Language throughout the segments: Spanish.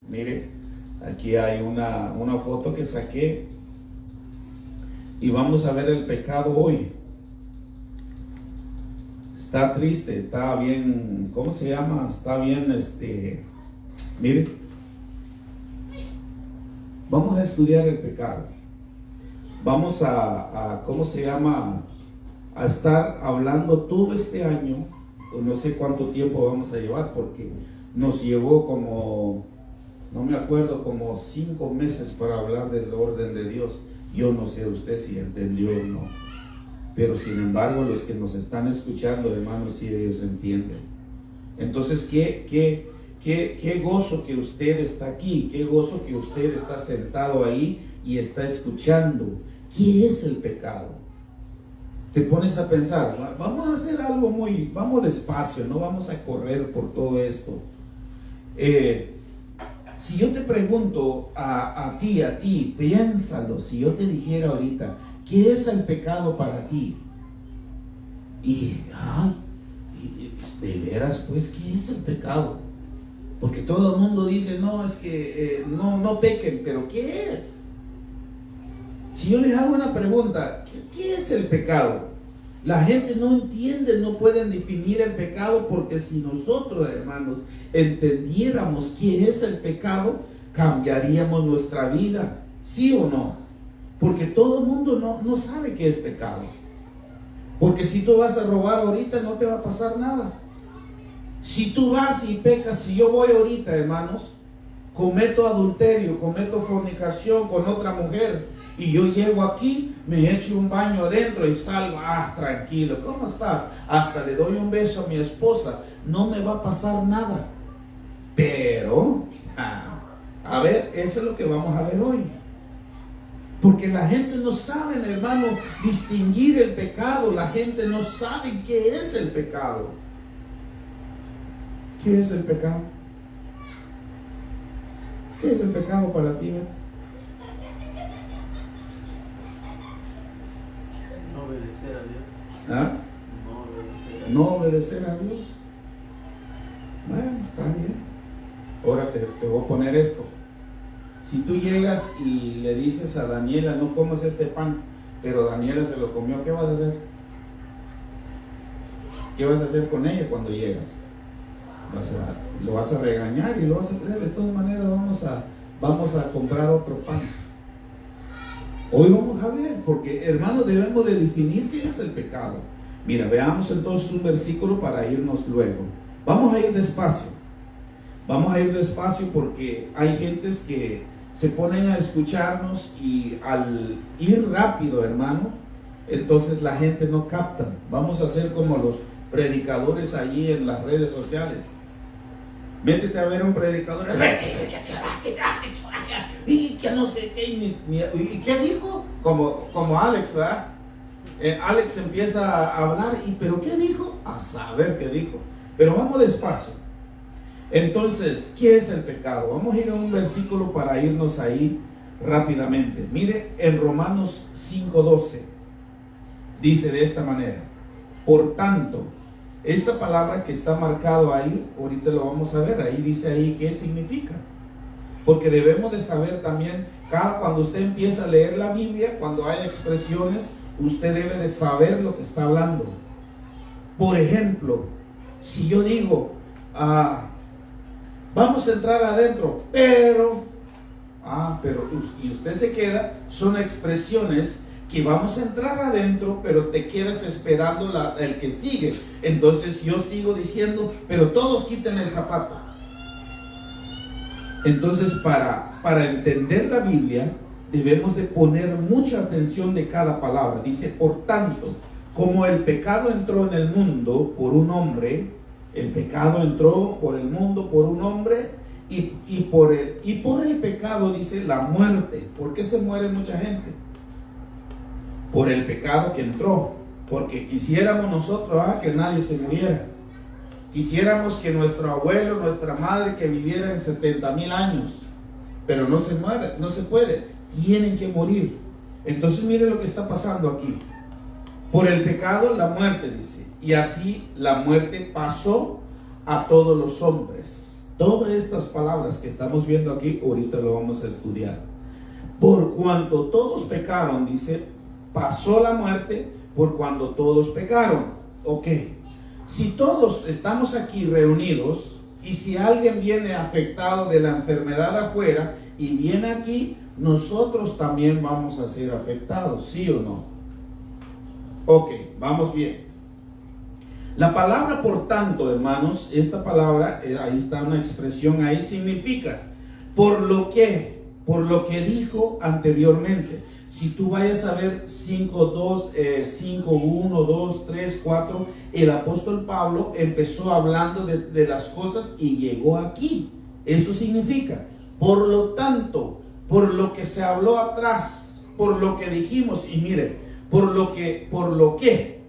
Mire, aquí hay una foto que saqué y vamos a ver el pecado hoy. Está triste, está bien, ¿cómo se llama? Está bien, mire, vamos a estudiar el pecado. Vamos ¿cómo se llama? A estar hablando todo este año. No sé cuánto tiempo vamos a llevar, porque nos llevó como, no me acuerdo, como 5 meses para hablar del orden de Dios. Yo no sé usted si entendió o no, pero sin embargo los que nos están escuchando, hermanos, sí, ellos entienden. Entonces, qué gozo que usted está aquí, qué gozo que usted está sentado ahí y está escuchando. ¿Qué es el pecado? Te pones a pensar, vamos a hacer algo vamos despacio, no vamos a correr por todo esto. Si yo te pregunto a ti, piénsalo, si yo te dijera ahorita, ¿qué es el pecado para ti? Y de veras, pues, ¿qué es el pecado? Porque todo el mundo dice, no, es que no pequen, pero ¿qué es? Si yo les hago una pregunta, ¿qué es el pecado? La gente no entiende, no pueden definir el pecado, porque si nosotros, hermanos, entendiéramos qué es el pecado, cambiaríamos nuestra vida, ¿sí o no? Porque todo el mundo no sabe qué es pecado. Porque si tú vas a robar ahorita, no te va a pasar nada. Si tú vas y pecas, si yo voy ahorita, hermanos, cometo adulterio, cometo fornicación con otra mujer, y yo llego aquí, me echo un baño adentro y salgo, tranquilo, ¿cómo estás? Hasta le doy un beso a mi esposa, no me va a pasar nada. Pero, a ver, eso es lo que vamos a ver hoy. Porque la gente no sabe, hermano, distinguir el pecado. La gente no sabe qué es el pecado. ¿Qué es el pecado? ¿Qué es el pecado para ti, Beto? No obedecer a Dios. ¿Ah? No obedecer a Dios. Bueno, está bien. Ahora te voy a poner esto. Si tú llegas y le dices a Daniela, no comas este pan, pero Daniela se lo comió, ¿qué vas a hacer? ¿Qué vas a hacer con ella cuando llegas? Lo vas a regañar y lo vas a pedir. De todas maneras vamos a comprar otro pan. Hoy vamos a ver, porque hermanos, debemos de definir qué es el pecado. Mira, veamos entonces un versículo para irnos luego. Vamos a ir despacio. Vamos a ir despacio porque hay gentes que se ponen a escucharnos y al ir rápido, hermano, entonces la gente no capta. Vamos a hacer como los predicadores allí en las redes sociales. Métete a ver un predicador y que no sé qué, y qué dijo, como Alex, ¿verdad? Alex empieza a hablar pero ¿qué dijo? A saber qué dijo. Pero vamos despacio. Entonces, ¿qué es el pecado? Vamos a ir a un versículo para irnos ahí rápidamente. Mire, en Romanos 5:12 dice de esta manera: por tanto, esta palabra que está marcado ahí, ahorita lo vamos a ver, ahí dice ahí qué significa. Porque debemos de saber también, cuando usted empieza a leer la Biblia, cuando hay expresiones, usted debe de saber lo que está hablando. Por ejemplo, si yo digo, vamos a entrar adentro, pero, y usted se queda, son expresiones que vamos a entrar adentro, pero te quedas esperando el que sigue. Entonces yo sigo diciendo, pero todos quiten el zapato. Entonces para entender la Biblia debemos de poner mucha atención de cada palabra. Dice, por tanto, como el pecado entró en el mundo por un hombre, el pecado entró por el mundo por un hombre, y por el pecado, dice, la muerte. ¿Por qué se muere mucha gente? Por el pecado que entró. Porque quisiéramos nosotros que nadie se muriera. Quisiéramos que nuestro abuelo, nuestra madre, que vivieran 70,000 años, pero no se muere, no se puede, tienen que morir. Entonces mire lo que está pasando aquí. Por el pecado la muerte, dice, y así la muerte pasó a todos los hombres. Todas estas palabras que estamos viendo aquí, ahorita lo vamos a estudiar. Por cuanto todos pecaron, dice, pasó la muerte por cuando todos pecaron. Ok, si todos estamos aquí reunidos y si alguien viene afectado de la enfermedad afuera y viene aquí, nosotros también vamos a ser afectados, ¿sí o no? Ok, vamos bien. La palabra por tanto, hermanos, esta palabra, ahí está una expresión, ahí significa por lo que dijo anteriormente. Si tú vayas a ver 5, 1, 2, 3, 4, el apóstol Pablo empezó hablando de las cosas y llegó aquí. Eso significa, por lo tanto, por lo que se habló atrás, por lo que dijimos, y mire, por lo que,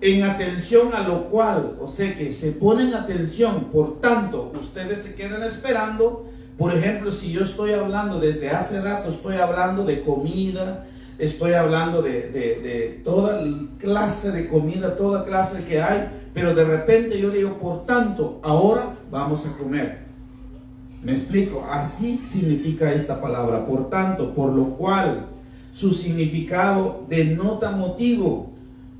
en atención a lo cual, o sea que se ponen atención, por tanto, ustedes se quedan esperando. Por ejemplo, si yo estoy hablando desde hace rato, estoy hablando de comida, estoy hablando de toda clase de comida, toda clase que hay, pero de repente yo digo, por tanto, ahora vamos a comer. ¿Me explico? Así significa esta palabra, por tanto, por lo cual, su significado denota motivo,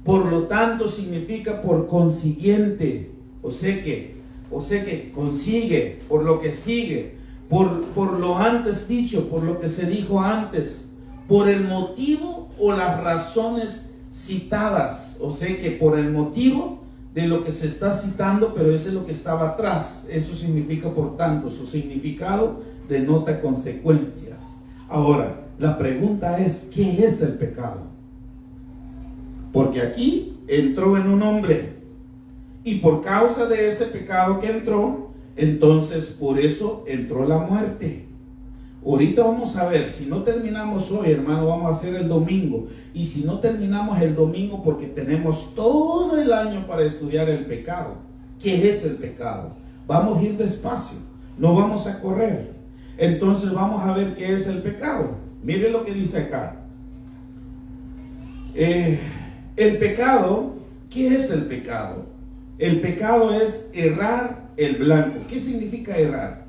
por lo tanto significa por consiguiente, o sea que consigue, por lo que sigue. Por lo antes dicho, por lo que se dijo antes, por el motivo o las razones citadas, o sea que por el motivo de lo que se está citando, pero eso es lo que estaba atrás. Eso significa, por tanto, su significado denota consecuencias. Ahora, la pregunta es, ¿qué es el pecado? Porque aquí entró en un hombre, y por causa de ese pecado que entró, entonces por eso entró la muerte. Ahorita vamos a ver, si no terminamos hoy, hermano, vamos a hacer el domingo. Y si no terminamos el domingo, porque tenemos todo el año para estudiar el pecado. ¿Qué es el pecado? Vamos a ir despacio, no vamos a correr. Entonces vamos a ver qué es el pecado. Mire lo que dice acá. El pecado, ¿qué es el pecado? El pecado es errar el blanco. ¿Qué significa errar?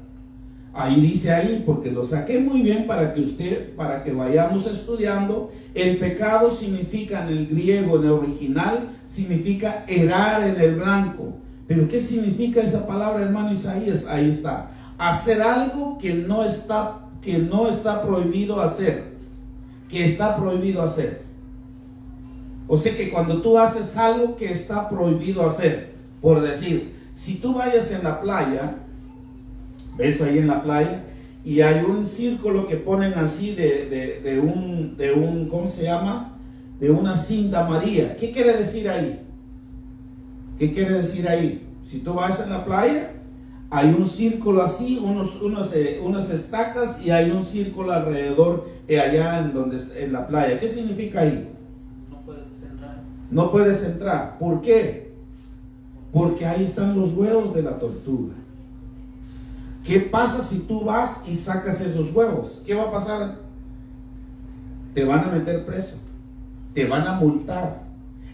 Ahí dice ahí, porque lo saqué muy bien para que vayamos estudiando. El pecado significa en el griego, en el original, significa errar en el blanco. Pero ¿qué significa esa palabra, hermano Isaías? Ahí está. Hacer algo que no está prohibido hacer. Que está prohibido hacer. O sea que cuando tú haces algo que está prohibido hacer, por decir, si tú vayas en la playa, ves ahí en la playa, y hay un círculo que ponen así de un, ¿cómo se llama? De una cinta amarilla. ¿Qué quiere decir ahí? ¿Qué quiere decir ahí? Si tú vas en la playa, hay un círculo así, unas estacas, y hay un círculo alrededor allá en la playa. ¿Qué significa ahí? No puedes entrar. ¿Por qué? Porque ahí están los huevos de la tortuga. ¿Qué pasa si tú vas y sacas esos huevos? ¿Qué va a pasar? Te van a meter preso. Te van a multar.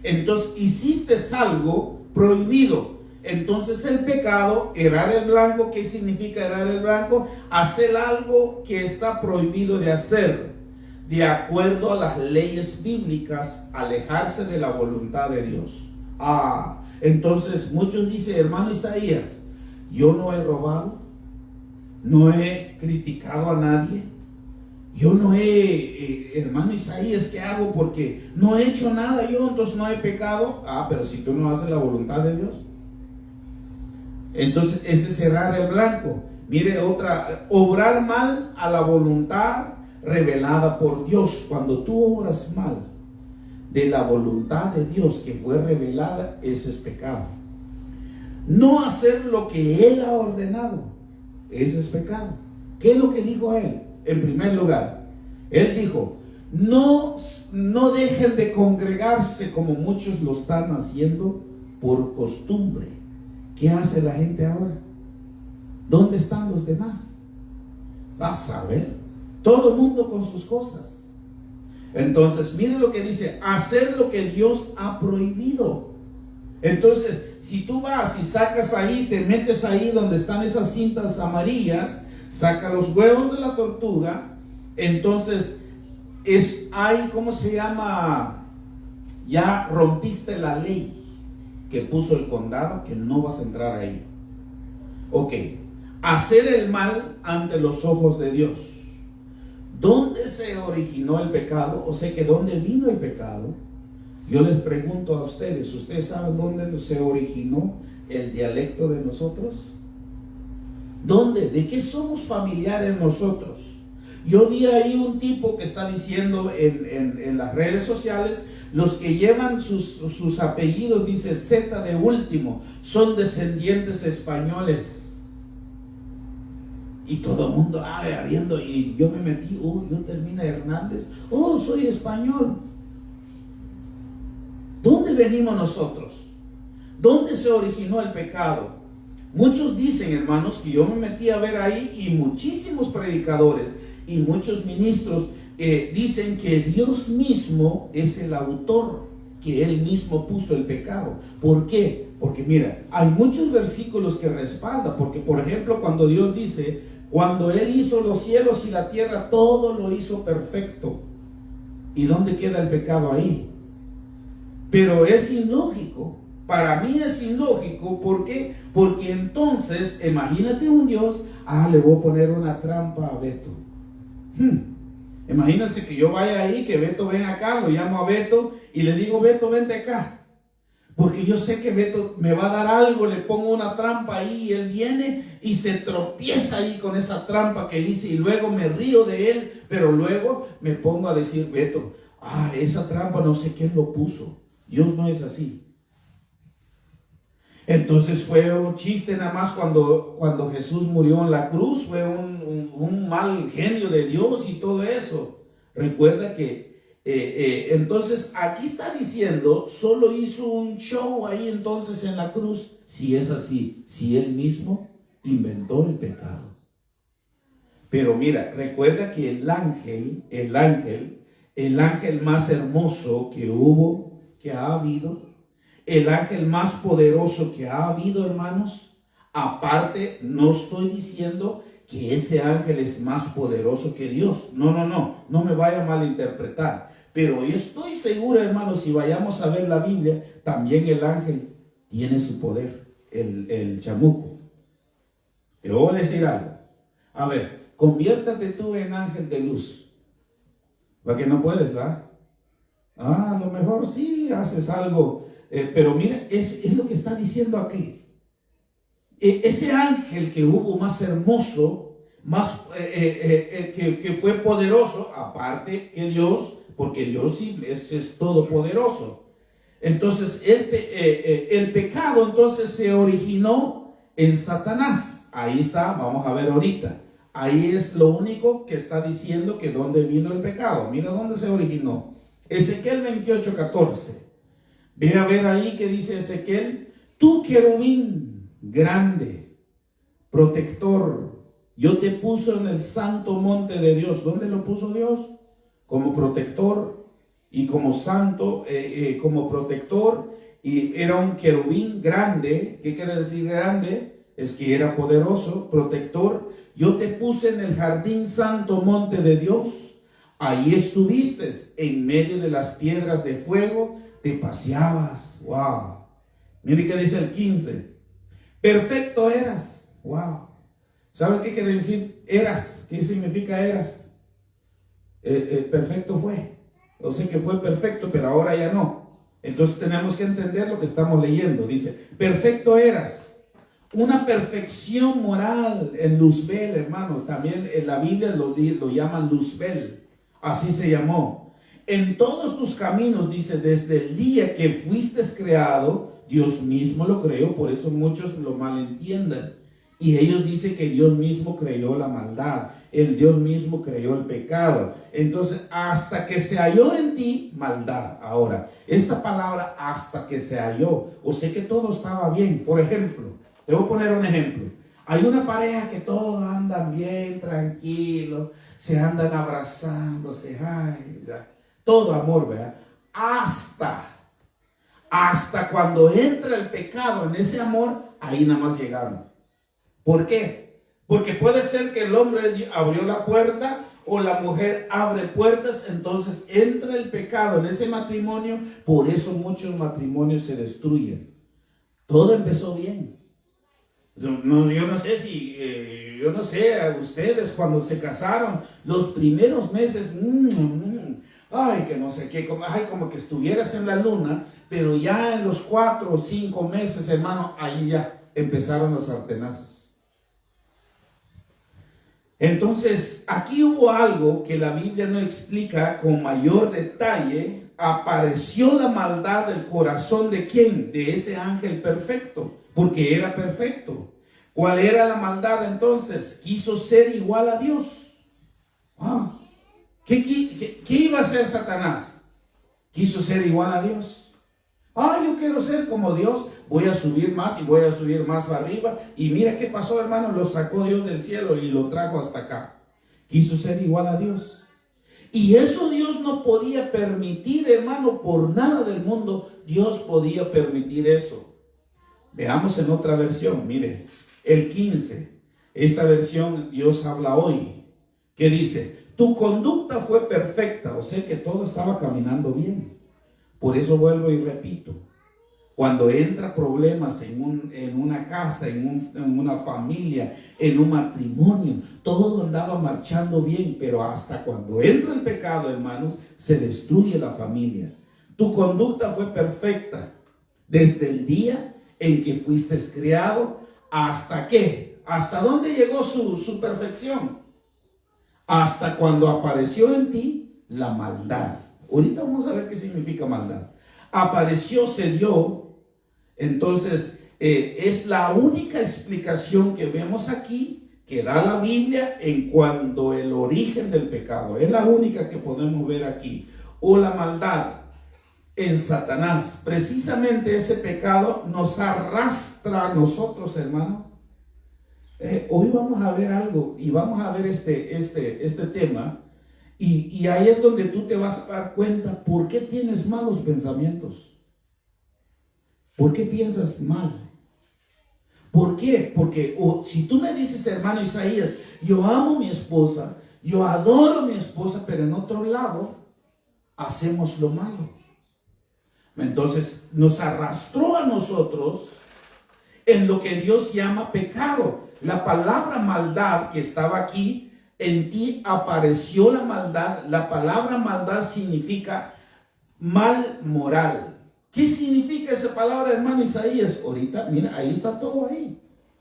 Entonces hiciste algo prohibido. Entonces el pecado, errar el blanco, ¿qué significa errar el blanco? Hacer algo que está prohibido de hacer. De acuerdo a las leyes bíblicas, alejarse de la voluntad de Dios. Entonces muchos dicen, hermano Isaías, yo no he robado, no he criticado a nadie, yo no he, hermano Isaías, ¿qué hago? Porque no he hecho nada yo, entonces no he pecado. Pero si tú no haces la voluntad de Dios, entonces ese es cerrar el blanco. Mire otra, obrar mal a la voluntad revelada por Dios. Cuando tú obras mal de la voluntad de Dios que fue revelada, ese es pecado. No hacer lo que Él ha ordenado, ese es pecado. ¿Qué es lo que dijo Él? En primer lugar, Él dijo, no dejen de congregarse como muchos lo están haciendo por costumbre. ¿Qué hace la gente ahora? ¿Dónde están los demás? Vas a ver. Todo el mundo con sus cosas. Entonces, miren lo que dice, hacer lo que Dios ha prohibido. Entonces, si tú vas y sacas ahí, te metes ahí donde están esas cintas amarillas, saca los huevos de la tortuga, entonces hay, ¿cómo se llama? Ya rompiste la ley que puso el condado, que no vas a entrar ahí. Ok, hacer el mal ante los ojos de Dios. ¿Dónde se originó el pecado? O sea que ¿dónde vino el pecado? Yo les pregunto a ustedes, ¿ustedes saben dónde se originó el dialecto de nosotros? ¿Dónde? ¿De qué somos familiares nosotros? Yo vi ahí un tipo que está diciendo en las redes sociales, los que llevan sus apellidos, dice Z de último, son descendientes españoles. Y todo el mundo, viendo, y yo me metí, yo termina Hernández, soy español. ¿Dónde venimos nosotros? ¿Dónde se originó el pecado? Muchos dicen, hermanos, que yo me metí a ver ahí, y muchísimos predicadores y muchos ministros dicen que Dios mismo es el autor, que Él mismo puso el pecado. ¿Por qué? Porque mira, hay muchos versículos que respaldan, porque por ejemplo cuando Dios dice, cuando Él hizo los cielos y la tierra, todo lo hizo perfecto. ¿Y dónde queda el pecado ahí? Pero es ilógico. Para mí es ilógico. ¿Por qué? Porque entonces, imagínate un Dios, le voy a poner una trampa a Beto. Imagínense que yo vaya ahí, que Beto ven acá, lo llamo a Beto y le digo, Beto, vente acá. Porque yo sé que Beto me va a dar algo, le pongo una trampa ahí y él viene y se tropieza ahí con esa trampa que hice y luego me río de él, pero luego me pongo a decir, Beto, esa trampa no sé quién lo puso. Dios no es así. Entonces fue un chiste nada más cuando Jesús murió en la cruz, fue un mal genio de Dios y todo eso. Recuerda que entonces aquí está diciendo, solo hizo un show ahí entonces en la cruz. Si es así, si Él mismo inventó el pecado. Pero mira, recuerda que el ángel más hermoso que hubo, que ha habido, el ángel más poderoso que ha habido, hermanos, aparte, no estoy diciendo que ese ángel es más poderoso que Dios. No me vaya a malinterpretar. Pero yo estoy seguro, hermanos, si vayamos a ver la Biblia, también el ángel tiene su poder, el chamuco. Te voy a decir algo. A ver, conviértate tú en ángel de luz. ¿Para que no puedes, ¿verdad? A lo mejor sí haces algo. Pero mira, es lo que está diciendo aquí. Ese ángel que hubo más hermoso, más que fue poderoso, aparte que Dios, porque Dios sí es todopoderoso. Entonces el pecado entonces se originó en Satanás. Ahí está, vamos a ver ahorita. Ahí es lo único que está diciendo que dónde vino el pecado. Mira dónde se originó. Ezequiel 28:14. Ve a ver ahí que dice Ezequiel, tú querubín grande, protector, yo te puso en el santo monte de Dios. ¿Dónde lo puso Dios? Como protector y como santo, como protector, y era un querubín grande. ¿Qué quiere decir grande? Es que era poderoso, protector. Yo te puse en el jardín santo monte de Dios, ahí estuviste en medio de las piedras de fuego, te paseabas. Wow. Mire qué dice el 15. Perfecto eras. Wow. ¿Sabe qué quiere decir eras? ¿Qué significa eras? Perfecto fue. O sea que fue perfecto, pero ahora ya no. Entonces tenemos que entender lo que estamos leyendo. Dice, perfecto eras. Una perfección moral en Luzbel, hermano. También en la Biblia lo llaman Luzbel. Así se llamó. En todos tus caminos, dice, desde el día que fuiste creado, Dios mismo lo creó. Por eso muchos lo malentienden. Y ellos dicen que Dios mismo creó la maldad. El Dios mismo creó el pecado. Entonces, hasta que se halló en ti maldad. Ahora, esta palabra hasta que se halló. O sea que todo estaba bien. Por ejemplo, te voy a poner un ejemplo. Hay una pareja que todos andan bien, tranquilos. Se andan abrazándose. Ay, todo amor, ¿verdad? Hasta Hasta cuando entra el pecado en ese amor, ahí nada más llegaron. ¿Por qué? Porque puede ser que el hombre abrió la puerta o la mujer abre puertas, entonces entra el pecado en ese matrimonio. Por eso muchos matrimonios se destruyen. Todo empezó bien. Yo no sé si, yo no sé, a ustedes cuando se casaron, los primeros meses, ay, que no sé qué, como que estuvieras en la luna, pero ya en los 4 o 5 meses, hermano, ahí ya empezaron las sartenazas. Entonces, aquí hubo algo que la Biblia no explica con mayor detalle. Apareció la maldad del corazón ¿de quién? De ese ángel perfecto, porque era perfecto. ¿Cuál era la maldad entonces? Quiso ser igual a Dios. ¿Qué iba a hacer Satanás? Quiso ser igual a Dios. Yo quiero ser como Dios. Voy a subir más y voy a subir más arriba. Y mira qué pasó, hermano. Lo sacó Dios del cielo y lo trajo hasta acá. Quiso ser igual a Dios. Y eso Dios no podía permitir, hermano, por nada del mundo. Dios podía permitir eso. Veamos en otra versión. Mire, el 15. Esta versión Dios habla hoy. ¿Qué dice? Tu conducta fue perfecta. O sea que todo estaba caminando bien. Por eso vuelvo y repito. Cuando entra problemas en una casa, en una familia, en un matrimonio, todo andaba marchando bien, pero hasta cuando entra el pecado, hermanos, se destruye la familia. Tu conducta fue perfecta desde el día en que fuiste criado. ¿Hasta qué? ¿Hasta dónde llegó su perfección? Hasta cuando apareció en ti la maldad. Ahorita vamos a ver qué significa maldad. Apareció, se dio. Entonces, es la única explicación que vemos aquí que da la Biblia en cuanto al origen del pecado. Es la única que podemos ver aquí. O la maldad en Satanás. Precisamente ese pecado nos arrastra a nosotros, hermano. Hoy vamos a ver algo y vamos a ver este tema. Y ahí es donde tú te vas a dar cuenta por qué tienes malos pensamientos. ¿Por qué piensas mal? ¿Por qué? Porque si tú me dices, hermano Isaías, yo amo a mi esposa, yo adoro a mi esposa, pero en otro lado hacemos lo malo. Entonces nos arrastró a nosotros en lo que Dios llama pecado. La palabra maldad que estaba aquí, en ti apareció la maldad. La palabra maldad significa mal moral. ¿Qué significa esa palabra, hermano Isaías? Ahorita, mira, ahí está todo ahí.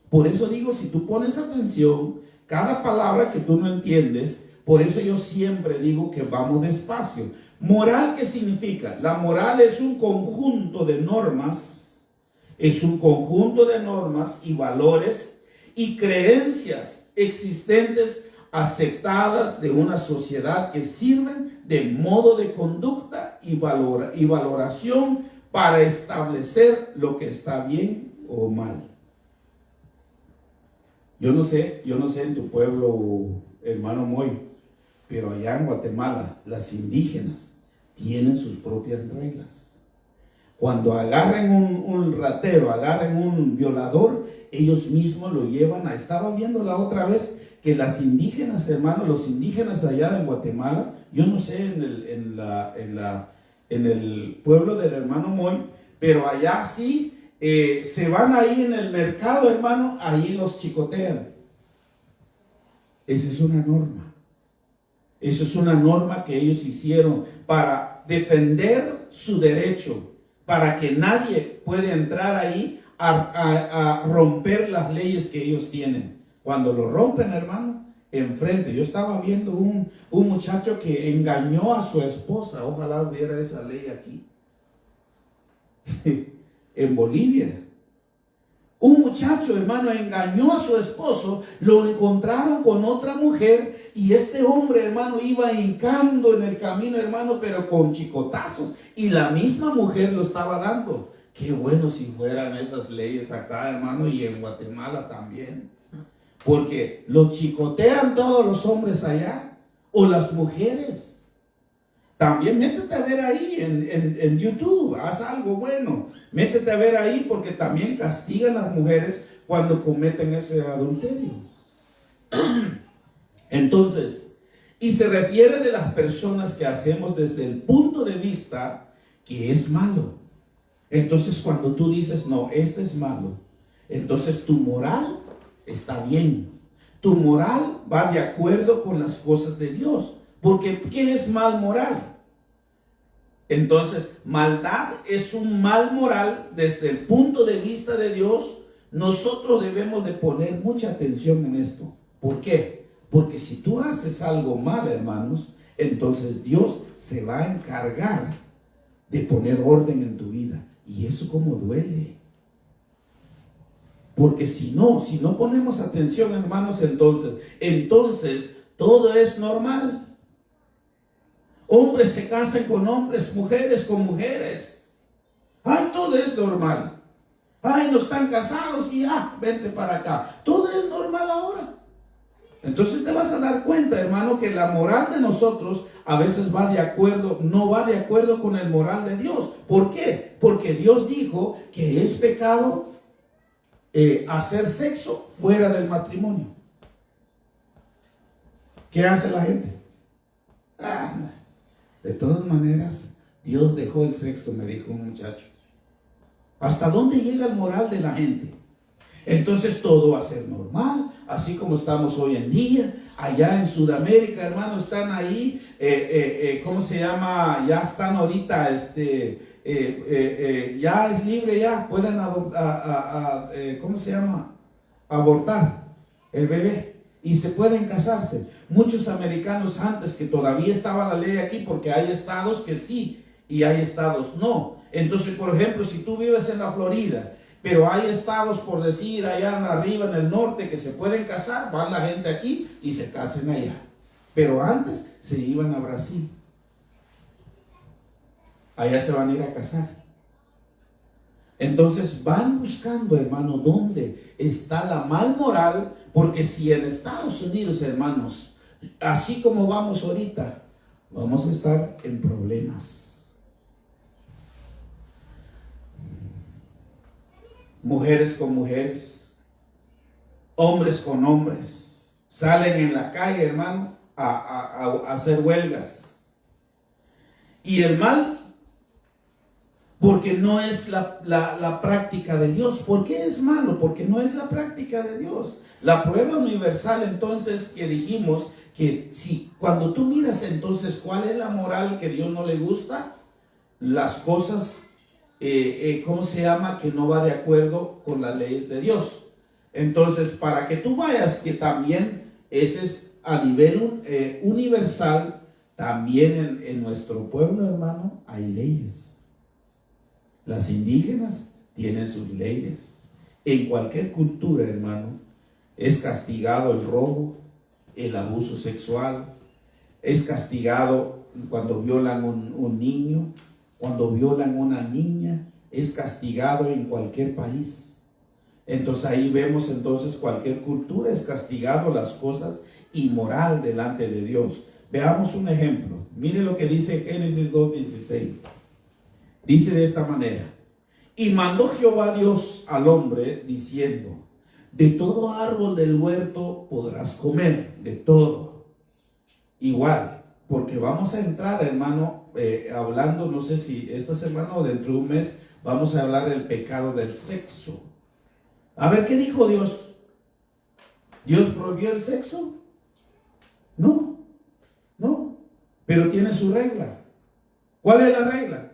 Por eso digo, si tú pones atención, cada palabra que tú no entiendes, por eso yo siempre digo que vamos despacio. Moral, ¿qué significa? La moral es un conjunto de normas, y valores y creencias existentes, aceptadas de una sociedad que sirven de modo de conducta y valoración para establecer lo que está bien o mal. Yo no sé en tu pueblo, hermano Moy, pero allá en Guatemala, las indígenas tienen sus propias reglas. Cuando agarren un ratero, agarren un violador, ellos mismos lo llevan a... Estaba viendo la otra vez que las indígenas, hermano, los indígenas allá en Guatemala, yo no sé en el pueblo del hermano Moy, pero allá sí, se van ahí en el mercado, hermano, ahí los chicotean. Esa es una norma. Eso es una norma que ellos hicieron para defender su derecho, para que nadie pueda entrar ahí a romper las leyes que ellos tienen. Cuando lo rompen, hermano, enfrente. Yo estaba viendo un muchacho que engañó a su esposa. Ojalá hubiera esa ley aquí. En Bolivia. Un muchacho, hermano, engañó a su esposo, lo encontraron con otra mujer y este hombre, hermano, iba hincando en el camino, hermano, pero con chicotazos, y la misma mujer lo estaba dando. Qué bueno si fueran esas leyes acá, hermano, y en Guatemala también. Porque los chicotean todos los hombres allá, o las mujeres. También métete a ver ahí en YouTube, haz algo bueno. Métete a ver ahí porque también castigan a las mujeres cuando cometen ese adulterio. Entonces, y se refiere de las personas que hacemos desde el punto de vista que es malo. Entonces, cuando tú dices, no, este es malo, entonces tu moral está bien. Tu moral va de acuerdo con las cosas de Dios. Porque, ¿qué es mal moral? Entonces, maldad es un mal moral desde el punto de vista de Dios. Nosotros debemos de poner mucha atención en esto. ¿Por qué? Porque si tú haces algo mal, hermanos, entonces Dios se va a encargar de poner orden en tu vida. Y eso como duele. Porque si no ponemos atención, hermanos, entonces todo es normal. Hombres se casan con hombres, mujeres con mujeres. Ay, todo es normal. Ay, no están casados y vente para acá. Todo es normal ahora. Entonces te vas a dar cuenta, hermano, que la moral de nosotros a veces no va de acuerdo con el moral de Dios. ¿Por qué? Porque Dios dijo que es pecado hacer sexo fuera del matrimonio. ¿Qué hace la gente? De todas maneras, Dios dejó el sexo, me dijo un muchacho. ¿Hasta dónde llega el moral de la gente? Entonces todo va a ser normal, así como estamos hoy en día. Allá en Sudamérica, hermano, están ahí, ¿cómo se llama? Ya están ahorita, ya es libre, ya pueden ¿cómo se llama? Abortar el bebé y se pueden casarse. Muchos americanos antes que todavía estaba la ley aquí, porque hay estados que sí y hay estados no. Entonces, por ejemplo, si tú vives en la Florida, pero hay estados, por decir, allá arriba en el norte que se pueden casar, van la gente aquí y se casen allá. Pero antes se iban a Brasil. Allá se van a ir a casar. Entonces van buscando, hermano, dónde está la mal moral, porque si en Estados Unidos, hermanos, así como vamos ahorita, vamos a estar en problemas. Mujeres con mujeres, hombres con hombres, salen en la calle, hermano, a hacer huelgas. Y el mal, porque no es la práctica de Dios. ¿Por qué es malo? Porque no es la práctica de Dios. La prueba universal, entonces, que dijimos que si cuando tú miras entonces cuál es la moral que a Dios no le gusta, las cosas ¿cómo se llama? Que no va de acuerdo con las leyes de Dios. Entonces, para que tú vayas, que también ese es a nivel universal, también en nuestro pueblo, hermano, hay leyes. Las indígenas tienen sus leyes. En cualquier cultura, hermano, es castigado el robo, el abuso sexual, es castigado cuando violan un niño. Cuando violan a una niña, es castigado en cualquier país. Entonces ahí vemos entonces cualquier cultura es castigado las cosas inmoral delante de Dios. Veamos un ejemplo. Mire lo que dice Génesis 2:16. Dice de esta manera: y mandó Jehová Dios al hombre diciendo: de todo árbol del huerto podrás comer, de todo. Igual, porque vamos a entrar, hermano, hablando, no sé si esta semana o dentro de un mes, vamos a hablar del pecado del sexo. A ver, ¿qué dijo Dios? ¿Dios prohibió el sexo? No, pero tiene su regla. ¿Cuál es la regla?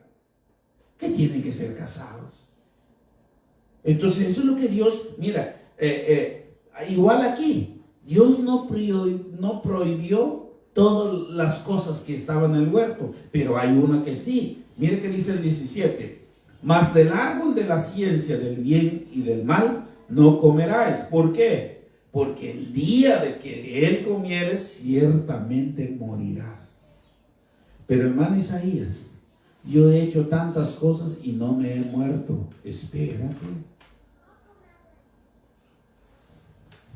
Que tienen que ser casados. Entonces eso es lo que Dios, mira, igual aquí, Dios no prohibió todas las cosas que estaban en el huerto, pero hay una que sí. Mire que dice el 17: mas del árbol de la ciencia del bien y del mal no comeráis. ¿Por qué? Porque el día de que él comieres, ciertamente morirás. Pero hermano Isaías, yo he hecho tantas cosas y no me he muerto. Espérate.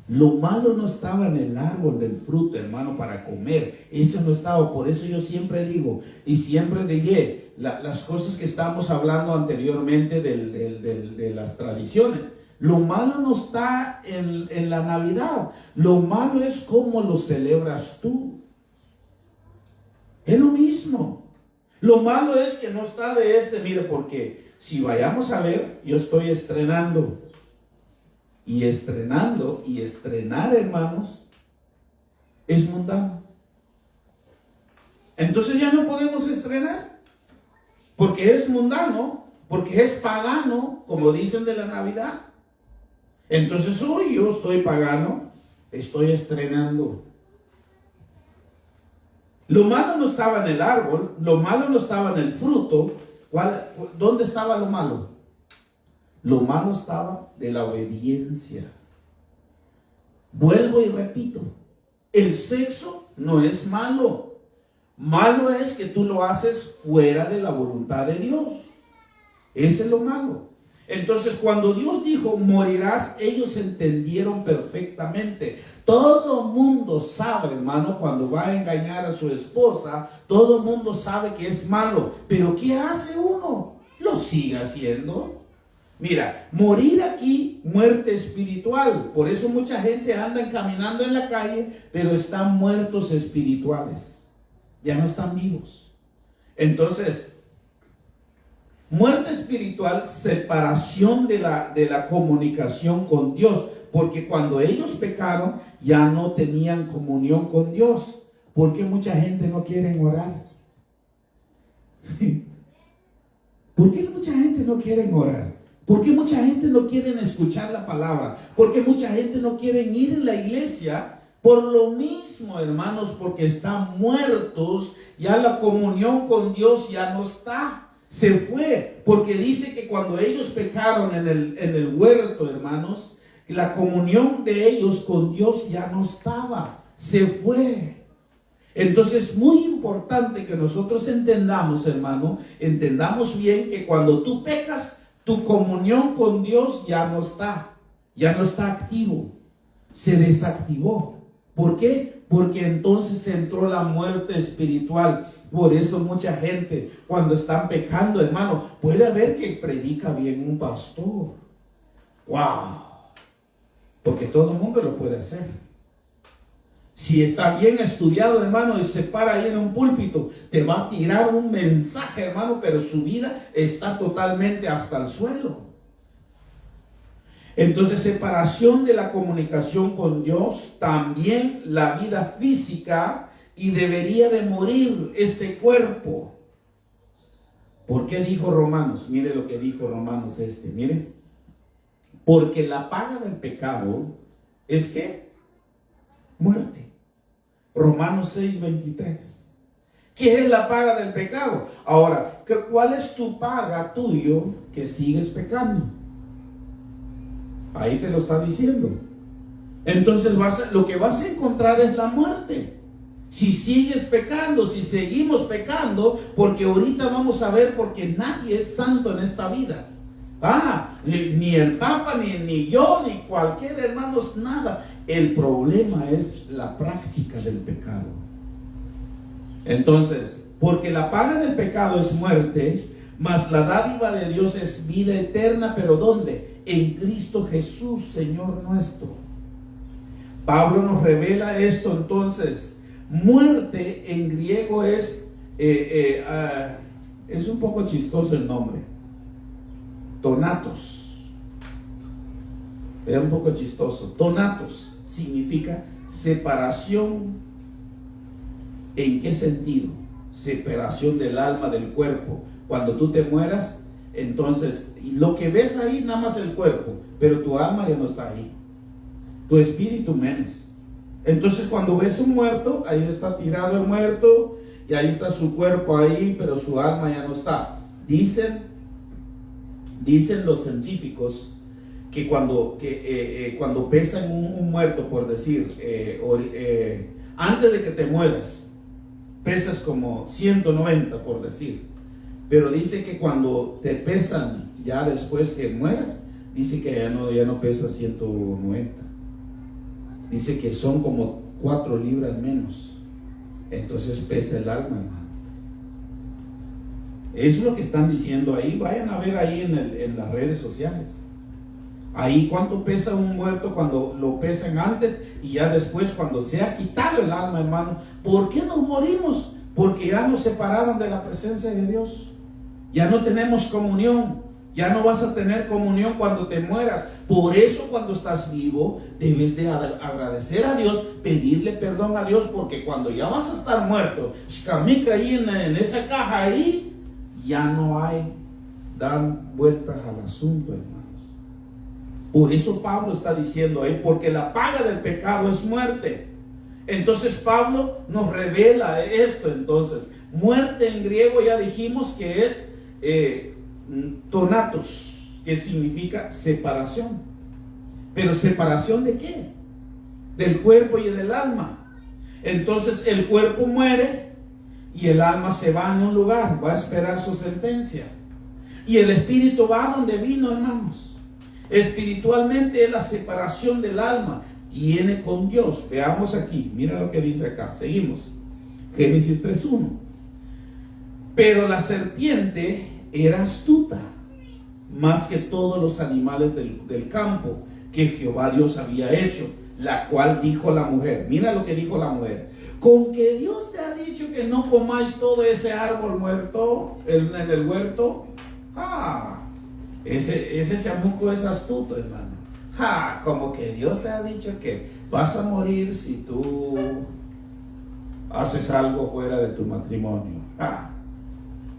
Lo malo no estaba en el árbol del fruto, hermano, para comer. Eso no estaba. Por eso yo siempre digo y siempre diré las cosas que estamos hablando anteriormente de las tradiciones. Lo malo no está en la Navidad. Lo malo es cómo lo celebras tú. Es lo mismo. Lo malo es que no está mire, porque si vayamos a ver, yo estoy estrenando. Y estrenar, hermanos, es mundano. Entonces ya no podemos estrenar, porque es mundano, porque es pagano, como dicen de la Navidad. Entonces hoy yo estoy pagano, estoy estrenando. Lo malo no estaba en el árbol, lo malo no estaba en el fruto. ¿Dónde estaba lo malo? Lo malo estaba de la obediencia. Vuelvo y repito, el sexo no es malo. Malo es que tú lo haces fuera de la voluntad de Dios. Ese es lo malo. Entonces, cuando Dios dijo, morirás, ellos entendieron perfectamente. Todo mundo sabe, hermano, cuando va a engañar a su esposa, todo mundo sabe que es malo. Pero ¿qué hace uno? Lo sigue haciendo. Mira, morir aquí, muerte espiritual. Por eso mucha gente anda caminando en la calle, pero están muertos espirituales. Ya no están vivos. Entonces, muerte espiritual, separación de la comunicación con Dios. Porque cuando ellos pecaron, ya no tenían comunión con Dios. ¿Por qué mucha gente no quiere orar? ¿Por qué mucha gente no quiere orar? ¿Por qué mucha gente no quiere escuchar la palabra? ¿Por qué mucha gente no quiere ir en la iglesia? Por lo mismo, hermanos, porque están muertos. Ya la comunión con Dios ya no está. Se fue. Porque dice que cuando ellos pecaron en el huerto, hermanos, la comunión de ellos con Dios ya no estaba. Se fue. Entonces es muy importante que nosotros entendamos, hermano, entendamos bien que cuando tú pecas, tu comunión con Dios ya no está activo, se desactivó. ¿Por qué? Porque entonces entró la muerte espiritual. Por eso mucha gente cuando están pecando, hermano, puede haber que predica bien un pastor. ¡Wow! Porque todo el mundo lo puede hacer. Si está bien estudiado, hermano, y se para ahí en un púlpito, te va a tirar un mensaje, hermano, pero su vida está totalmente hasta el suelo. Entonces, separación de la comunicación con Dios, también la vida física, y debería de morir este cuerpo. ¿Por qué dijo Romanos? Mire lo que dijo Romanos mire. Porque la paga del pecado es ¿qué? Muerte. Romanos 6:23. ¿Qué es la paga del pecado? Ahora, ¿cuál es tu paga tuyo que sigues pecando? Ahí te lo está diciendo. Entonces lo que vas a encontrar es la muerte. Si sigues pecando, si seguimos pecando, porque ahorita vamos a ver, porque nadie es santo en esta vida. Ni el Papa, ni yo, ni cualquier hermano, nada. El problema es la práctica del pecado. Entonces, porque la paga del pecado es muerte, mas la dádiva de Dios es vida eterna. ¿Pero dónde? En Cristo Jesús, Señor nuestro. Pablo nos revela esto. Entonces, muerte en griego es un poco chistoso el nombre. Tonatos. Es un poco chistoso. Tonatos significa separación. ¿En qué sentido? Separación del alma del cuerpo. Cuando tú te mueras, entonces lo que ves ahí nada más el cuerpo, pero tu alma ya no está ahí. Tu espíritu menos. Entonces cuando ves un muerto, ahí está tirado el muerto y ahí está su cuerpo ahí, pero su alma ya no está. Dicen los científicos que cuando pesan un muerto, por decir, antes de que te mueras, pesas como 190, por decir. Pero dice que cuando te pesan ya después que mueras, dice que ya no pesas 190. dice que son como 4 libras menos. Entonces pesa el alma, hermano. Es lo que están diciendo ahí. Vayan a ver ahí en las redes sociales. Ahí cuánto pesa un muerto cuando lo pesan antes y ya después cuando se ha quitado el alma, hermano. ¿Por qué nos morimos? Porque ya nos separaron de la presencia de Dios. Ya no tenemos comunión. Ya no vas a tener comunión cuando te mueras. Por eso cuando estás vivo debes de agradecer a Dios, pedirle perdón a Dios, porque cuando ya vas a estar muerto, shkamika ahí en esa caja ahí, ya no hay, dan vueltas al asunto, hermanos. Por eso Pablo está diciendo ahí, porque la paga del pecado es muerte. Entonces Pablo nos revela esto. Entonces, muerte en griego ya dijimos que es tonatos, que significa separación. Pero ¿separación de qué? Del cuerpo y del alma. Entonces el cuerpo muere y el alma se va en un lugar, va a esperar su sentencia. Y el espíritu va a donde vino, hermanos. Espiritualmente es la separación del alma. Viene con Dios. Veamos aquí, mira lo que dice acá. Seguimos. Génesis 3:1. Pero la serpiente era astuta, más que todos los animales del campo que Jehová Dios había hecho, la cual dijo la mujer. Mira lo que dijo la mujer. Con que Dios te ha dicho que no comáis todo ese árbol muerto en el huerto. Ese chamuco es astuto, hermano. Como que Dios te ha dicho que vas a morir si tú haces algo fuera de tu matrimonio.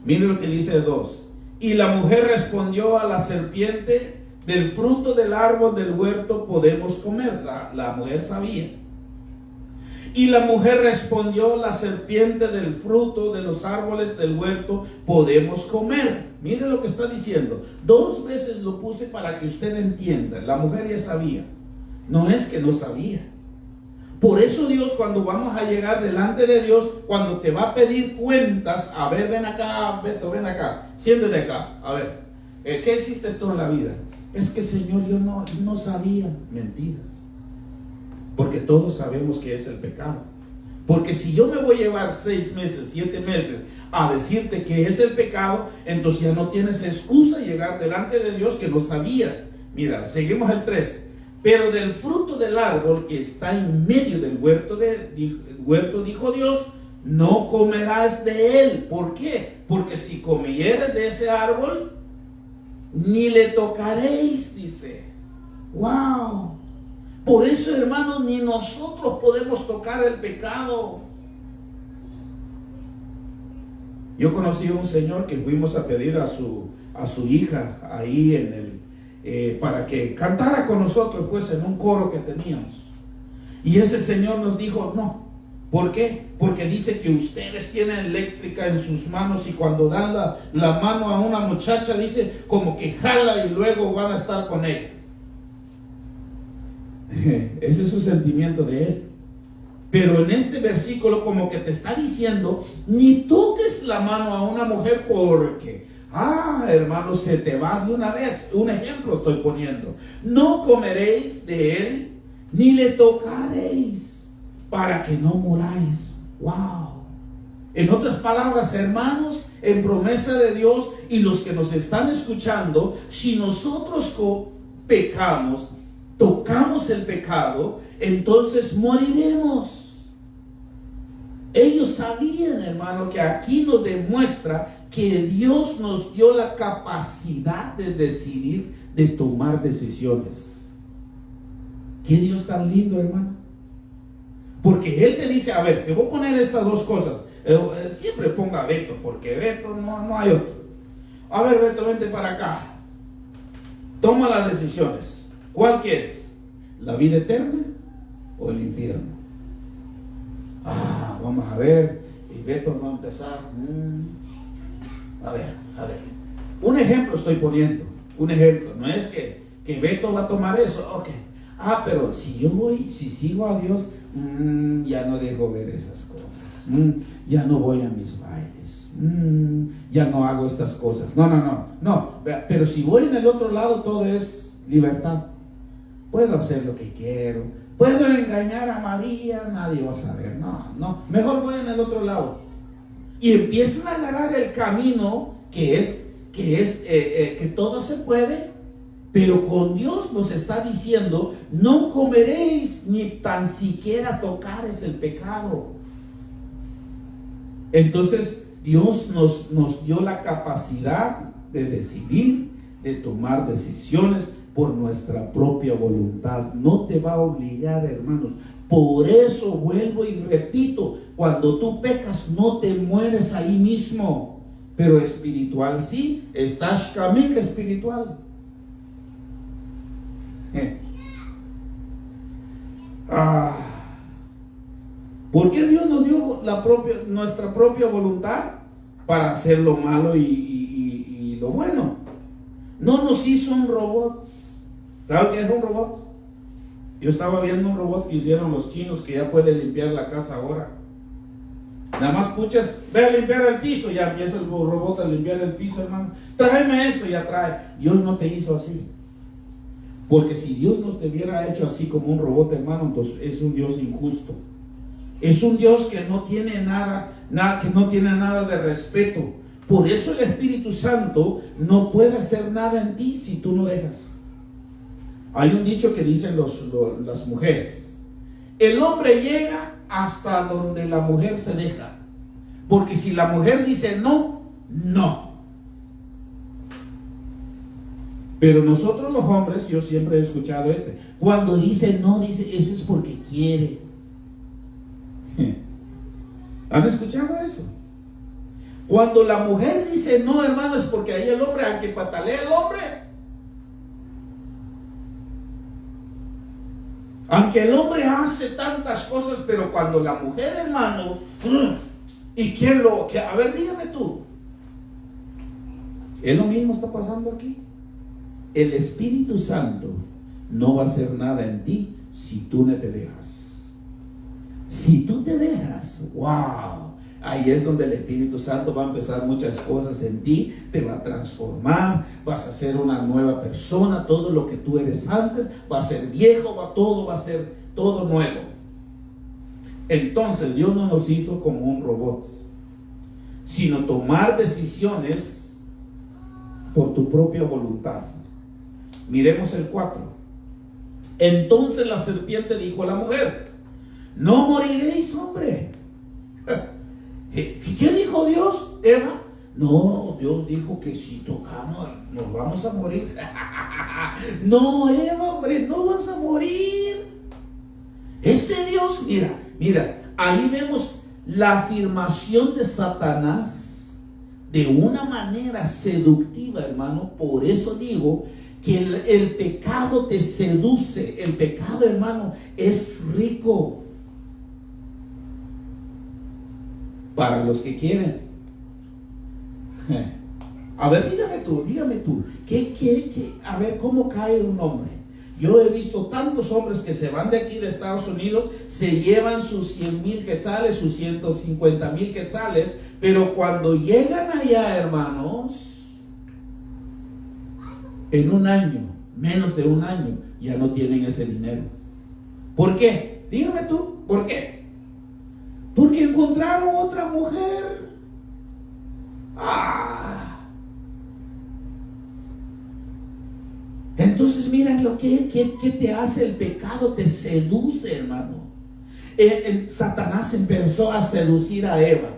Mire lo que dice 2. Y la mujer respondió a la serpiente: del fruto del árbol del huerto podemos comer. La mujer sabía. Y la mujer respondió la serpiente: del fruto de los árboles del huerto podemos comer. Mire lo que está diciendo. 2 veces lo puse para que usted entienda. La mujer ya sabía. No es que no sabía. Por eso Dios, cuando vamos a llegar delante de Dios, cuando te va a pedir cuentas, a ver, ven acá, Beto, ven acá, siéntate acá, a ver, ¿qué hiciste tú en la vida? Es que, Señor, yo no sabía. Mentiras. Porque todos sabemos que es el pecado. Porque si yo me voy a llevar 6 meses, 7 meses a decirte que es el pecado, entonces ya no tienes excusa llegar delante de Dios que no sabías. Mira, seguimos el 3. Pero del fruto del árbol que está en medio del huerto, dijo Dios, no comerás de él. ¿Por qué? Porque si comieres de ese árbol, ni le tocaréis, dice. ¡Wow! Por eso, hermanos, ni nosotros podemos tocar el pecado. Yo conocí a un señor que fuimos a pedir a su hija ahí para que cantara con nosotros, pues, en un coro que teníamos. Y ese señor nos dijo: no. ¿Por qué? Porque dice que ustedes tienen eléctrica en sus manos, y cuando dan la mano a una muchacha, dice como que jala y luego van a estar con ella. Ese es su sentimiento de él. Pero en este versículo como que te está diciendo: ni toques la mano a una mujer, porque hermano, se te va de una vez. Un ejemplo estoy poniendo: no comeréis de él, ni le tocaréis, para que no muráis. Wow. En otras palabras, hermanos, en promesa de Dios y los que nos están escuchando, si nosotros pecamos, tocamos el pecado, entonces moriremos. Ellos sabían, hermano, que aquí nos demuestra que Dios nos dio la capacidad de decidir, de tomar decisiones. ¿Qué Dios tan lindo, hermano? Porque Él te dice: a ver, te voy a poner estas 2 cosas. Siempre ponga Beto, porque Beto no hay otro. A ver, Beto, vente para acá. Toma las decisiones. ¿Cuál quieres? ¿La vida eterna o el infierno? Vamos a ver. Y Beto va a empezar. A ver. Un ejemplo estoy poniendo. Un ejemplo. No es que Beto va a tomar eso. Ok. Pero si sigo a Dios, ya no dejo ver esas cosas. Ya no voy a mis bailes. Ya no hago estas cosas. No. Pero si voy en el otro lado, todo es libertad. Puedo hacer lo que quiero. puedo engañar a María, nadie va a saber. No, mejor voy en el otro lado. Y empiezan a agarrar el camino que todo se puede, pero con Dios nos está diciendo: no comeréis ni tan siquiera tocares el pecado. Entonces Dios nos dio la capacidad de decidir, de tomar decisiones por nuestra propia voluntad. No te va a obligar, hermanos. Por eso vuelvo y repito, cuando tú pecas no te mueres ahí mismo, pero espiritual sí, estás camino espiritual. ¿Por qué Dios nos dio nuestra propia voluntad? Para hacer lo malo y lo bueno. No nos hizo un robot. ¿Saben qué es un robot? Yo estaba viendo un robot que hicieron los chinos, que ya puede limpiar la casa ahora. Nada más escuchas: ve a limpiar el piso, ya empieza el robot a limpiar el piso, hermano. Tráeme esto, ya trae. Dios no te hizo así. Porque si Dios no te hubiera hecho así como un robot, hermano, entonces es un Dios injusto. Es un Dios que no tiene nada de respeto. Por eso el Espíritu Santo no puede hacer nada en ti si tú no dejas. Hay un dicho que dicen las mujeres: el hombre llega hasta donde la mujer se deja. Porque si la mujer dice no, no. Pero nosotros los hombres, yo siempre he escuchado cuando dice no, dice eso es porque quiere. ¿Han escuchado eso? Cuando la mujer dice no, hermano, es porque ahí el hombre, aunque patalea el hombre, aunque el hombre hace tantas cosas, pero cuando la mujer, hermano, ¿y quién a ver, dígame tú? Es lo mismo está pasando aquí. El Espíritu Santo no va a hacer nada en ti si tú no te dejas. Si tú te dejas, wow, ahí es donde el Espíritu Santo va a empezar muchas cosas en ti, te va a transformar, vas a ser una nueva persona. Todo lo que tú eres antes va a ser viejo, todo va a ser todo nuevo. Entonces Dios no nos hizo como un robot, sino tomar decisiones por tu propia voluntad. Miremos el 4. Entonces la serpiente dijo a la mujer: no moriréis, hombre. ¿Qué dijo Dios, Eva? No, Dios dijo que si tocamos nos vamos a morir. No, Eva, hombre, no vas a morir. Ese Dios, mira, ahí vemos la afirmación de Satanás de una manera seductiva, hermano. Por eso digo que el pecado te seduce. El pecado, hermano, es rico para los que quieren. A ver, dígame tú, a ver, ¿cómo cae un hombre? Yo he visto tantos hombres que se van de aquí de Estados Unidos, se llevan sus 100,000 quetzales, sus 150,000 quetzales, pero cuando llegan allá, hermanos, en un año, menos de un año, ya no tienen ese dinero. ¿Por qué? Dígame tú, ¿por qué? Porque encontraron otra mujer. Entonces miren lo que te hace el pecado, te seduce, hermano. Satanás empezó a seducir a Eva,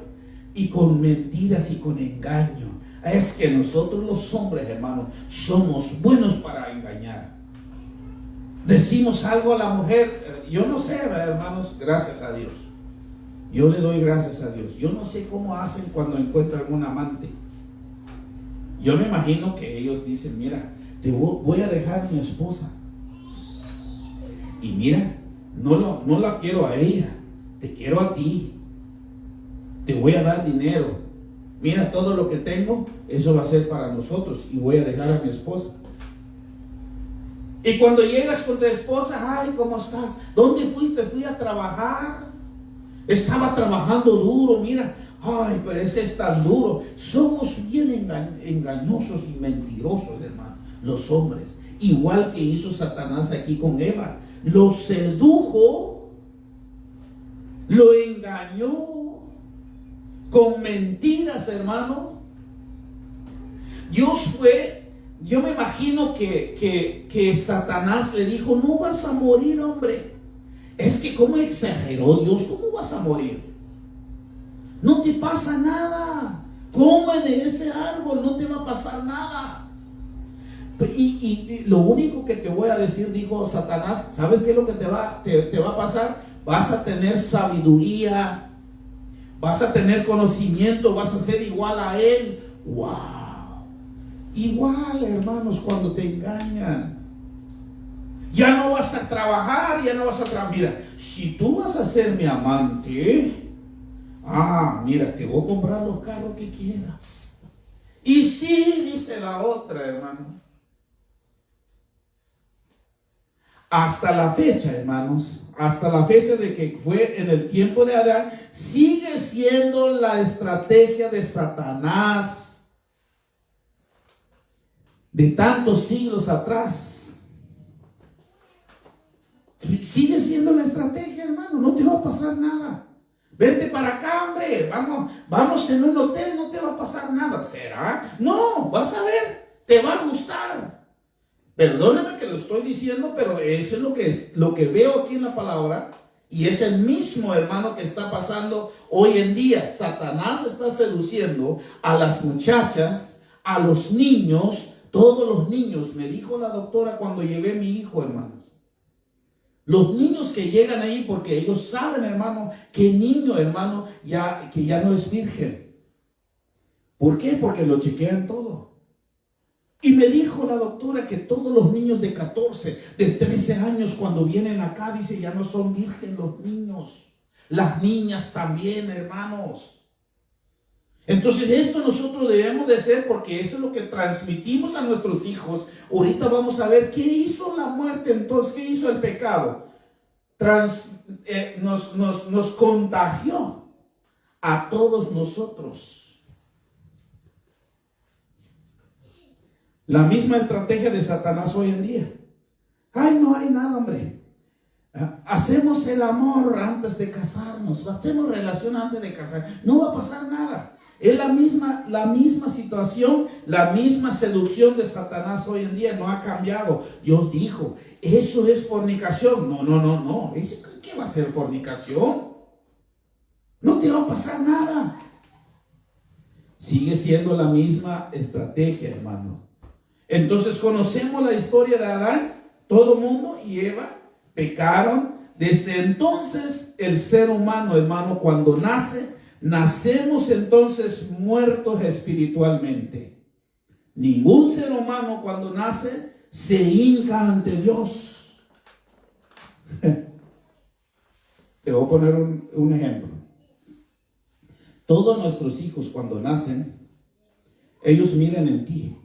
y con mentiras y con engaño. Es que nosotros los hombres, hermanos, somos buenos para engañar. Decimos algo a la mujer, yo no sé, hermanos, gracias a Dios. Yo le doy gracias a Dios. Yo no sé cómo hacen cuando encuentran un amante. Yo me imagino que ellos dicen: mira, te voy a dejar a mi esposa. Y mira, no la quiero a ella, te quiero a ti. Te voy a dar dinero. Mira, todo lo que tengo, eso va a ser para nosotros, y voy a dejar a mi esposa. Y cuando llegas con tu esposa: ay, ¿cómo estás? ¿Dónde fuiste? Fui a trabajar. Estaba trabajando duro, mira. Ay, pero ese es tan duro. Somos bien engañosos y mentirosos, hermano, los hombres. Igual que hizo Satanás aquí con Eva. lo sedujo, lo engañó con mentiras, hermano. Yo me imagino que Satanás le dijo: no vas a morir, hombre. Es que ¿cómo exageró Dios? ¿Cómo vas a morir? No te pasa nada. Come de ese árbol, no te va a pasar nada. Y lo único que te voy a decir, dijo Satanás, ¿sabes qué es lo que te va a pasar? Vas a tener sabiduría, vas a tener conocimiento, vas a ser igual a él. ¡Wow! Igual, hermanos, cuando te engañan. Ya no vas a trabajar, Mira, si tú vas a ser mi amante, mira, te voy a comprar los carros que quieras. Y sí, dice la otra, hermano. Hasta la fecha, hermanos, hasta la fecha de que fue en el tiempo de Adán, sigue siendo la estrategia de Satanás de tantos siglos atrás. Sigue siendo la estrategia, hermano. No te va a pasar nada. Vente para acá, hombre. Vamos en un hotel, no te va a pasar nada. ¿Será? No, vas a ver. Te va a gustar. Perdóneme que lo estoy diciendo, pero eso es lo que veo aquí en la palabra. Y es el mismo, hermano, que está pasando hoy en día. Satanás está seduciendo a las muchachas, a los niños, todos los niños. Me dijo la doctora cuando llevé a mi hijo, hermano. Los niños que llegan ahí, porque ellos saben, hermano, que niño, hermano, que ya no es virgen. ¿Por qué? Porque lo chequean todo. Y me dijo la doctora que todos los niños de 14, de 13 años, cuando vienen acá, dice, ya no son virgen los niños. Las niñas también, hermanos. Entonces esto nosotros debemos de hacer, porque eso es lo que transmitimos a nuestros hijos. Ahorita vamos a ver qué hizo la muerte, entonces qué hizo el pecado. Nos contagió a todos nosotros. La misma estrategia de Satanás hoy en día. No hay nada, hombre. Hacemos el amor antes de casarnos, hacemos relación antes de casar. No va a pasar nada. Es la misma situación, la misma seducción de Satanás hoy en día. No ha cambiado. Dios dijo, eso es fornicación. No. ¿Qué va a ser fornicación? No te va a pasar nada. Sigue siendo la misma estrategia, hermano. Entonces conocemos la historia de Adán. Todo mundo y Eva pecaron. Desde entonces el ser humano, hermano, cuando nacemos entonces muertos espiritualmente. Ningún ser humano cuando nace se hinca ante Dios. Te voy a poner un ejemplo. Todos nuestros hijos cuando nacen, ellos miran en ti.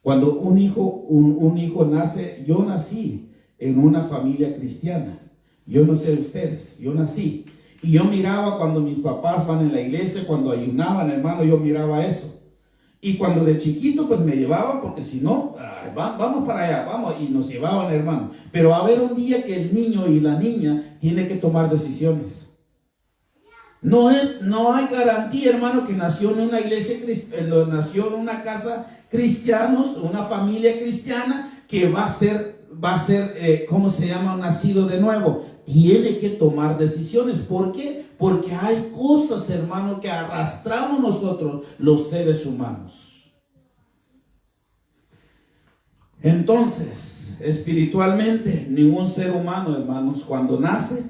Cuando un hijo nace, yo nací en una familia cristiana. Yo no sé de ustedes, yo nací. Y yo miraba cuando mis papás van en la iglesia, cuando ayunaban, hermano, yo miraba eso. Y cuando de chiquito, pues me llevaban, porque si no, vamos para allá, vamos, y nos llevaban, hermano. Pero va a haber un día que el niño y la niña tienen que tomar decisiones. No hay garantía, hermano, que nació en una iglesia, nació en una casa cristianos, una familia cristiana, que va a ser, ¿cómo se llama? Nacido de nuevo. Tiene que tomar decisiones. ¿Por qué? Porque hay cosas, hermano, que arrastramos nosotros, los seres humanos. Entonces, espiritualmente, ningún ser humano, hermanos, cuando nace,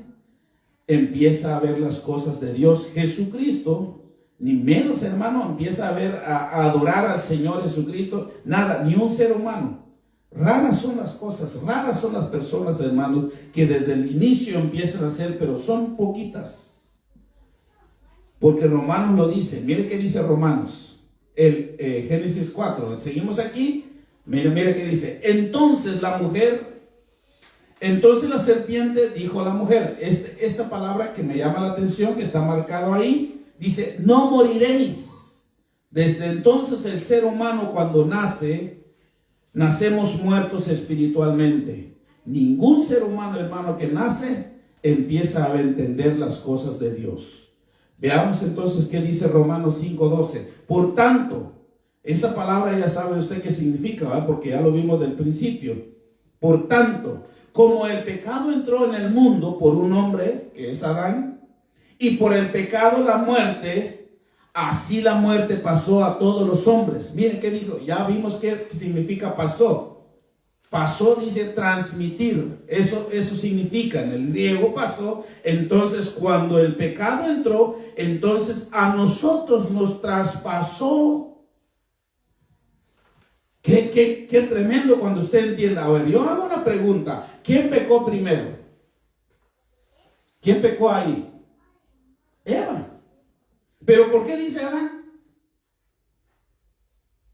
empieza a ver las cosas de Dios. Jesucristo, ni menos, hermano, empieza a adorar al Señor Jesucristo. Nada, ni un ser humano. Raras son las cosas, raras son las personas, hermanos, que desde el inicio empiezan a hacer, pero son poquitas. Porque Romanos lo dice. Mire qué dice Romanos, Génesis 4. Seguimos aquí. Mire qué dice. Entonces la serpiente dijo a la mujer, esta palabra que me llama la atención, que está marcado ahí, dice, no moriréis. Desde entonces el ser humano cuando nacemos muertos espiritualmente. Ningún ser humano, hermano, que nace, empieza a entender las cosas de Dios. Veamos entonces qué dice Romanos 5:12. Por tanto, esa palabra ya sabe usted qué significa, ¿verdad? Porque ya lo vimos del principio. Por tanto, como el pecado entró en el mundo por un hombre, que es Adán, y por el pecado la muerte, así la muerte pasó a todos los hombres. Miren qué dijo, ya vimos qué significa pasó. Pasó, dice transmitir, eso significa, en el griego pasó. Entonces cuando el pecado entró, entonces a nosotros nos traspasó. Qué tremendo cuando usted entienda. A ver, yo hago una pregunta, ¿quién pecó primero? ¿Quién pecó ahí? Eva. ¿Pero por qué dice Adán?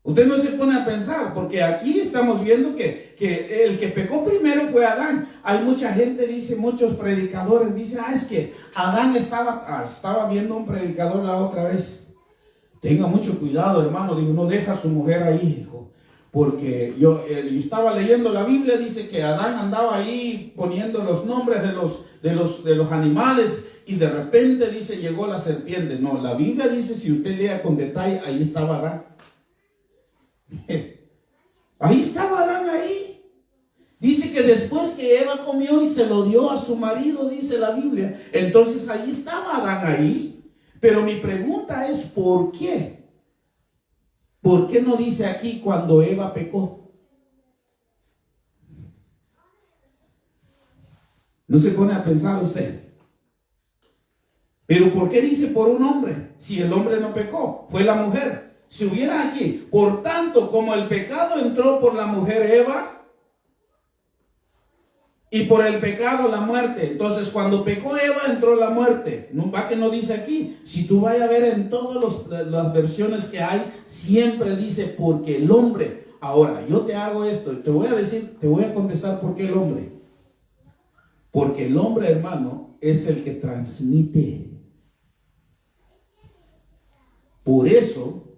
Usted no se pone a pensar, porque aquí estamos viendo que el que pecó primero fue Adán. Hay mucha gente, dice, muchos predicadores, dicen, es que Adán estaba viendo un predicador la otra vez. Tenga mucho cuidado, hermano, dijo, no deja a su mujer ahí, dijo, porque yo estaba leyendo la Biblia, dice que Adán andaba ahí poniendo los nombres de los animales, y de repente dice, llegó la serpiente. No, la Biblia dice, si usted lea con detalle, ahí estaba Adán. Ahí estaba Adán ahí. Dice que después que Eva comió y se lo dio a su marido, dice la Biblia, entonces ahí estaba Adán ahí. Pero mi pregunta es, ¿por qué? ¿Por qué no dice aquí cuando Eva pecó? ¿No se pone a pensar usted? Pero ¿por qué dice por un hombre? Si el hombre no pecó, fue la mujer. Si hubiera aquí, por tanto, como el pecado entró por la mujer Eva, y por el pecado la muerte. Entonces, cuando pecó Eva, entró la muerte. No va que no dice aquí. Si tú vayas a ver en todas las versiones que hay, siempre dice porque el hombre. Ahora, yo te hago esto, te voy a contestar por qué el hombre. Porque el hombre, hermano, es el que transmite. Por eso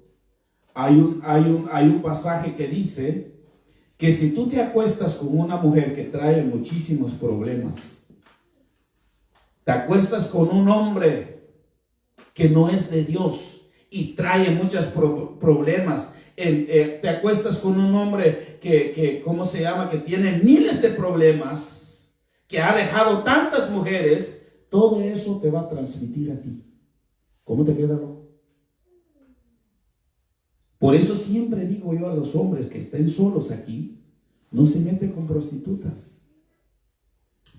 hay un pasaje que dice que si tú te acuestas con una mujer que trae muchísimos problemas, te acuestas con un hombre que no es de Dios y trae muchos problemas, te acuestas con un hombre que ¿cómo se llama? Que tiene miles de problemas, que ha dejado tantas mujeres, todo eso te va a transmitir a ti. ¿Cómo te queda, loco? Por eso siempre digo yo a los hombres que estén solos aquí, no se meten con prostitutas.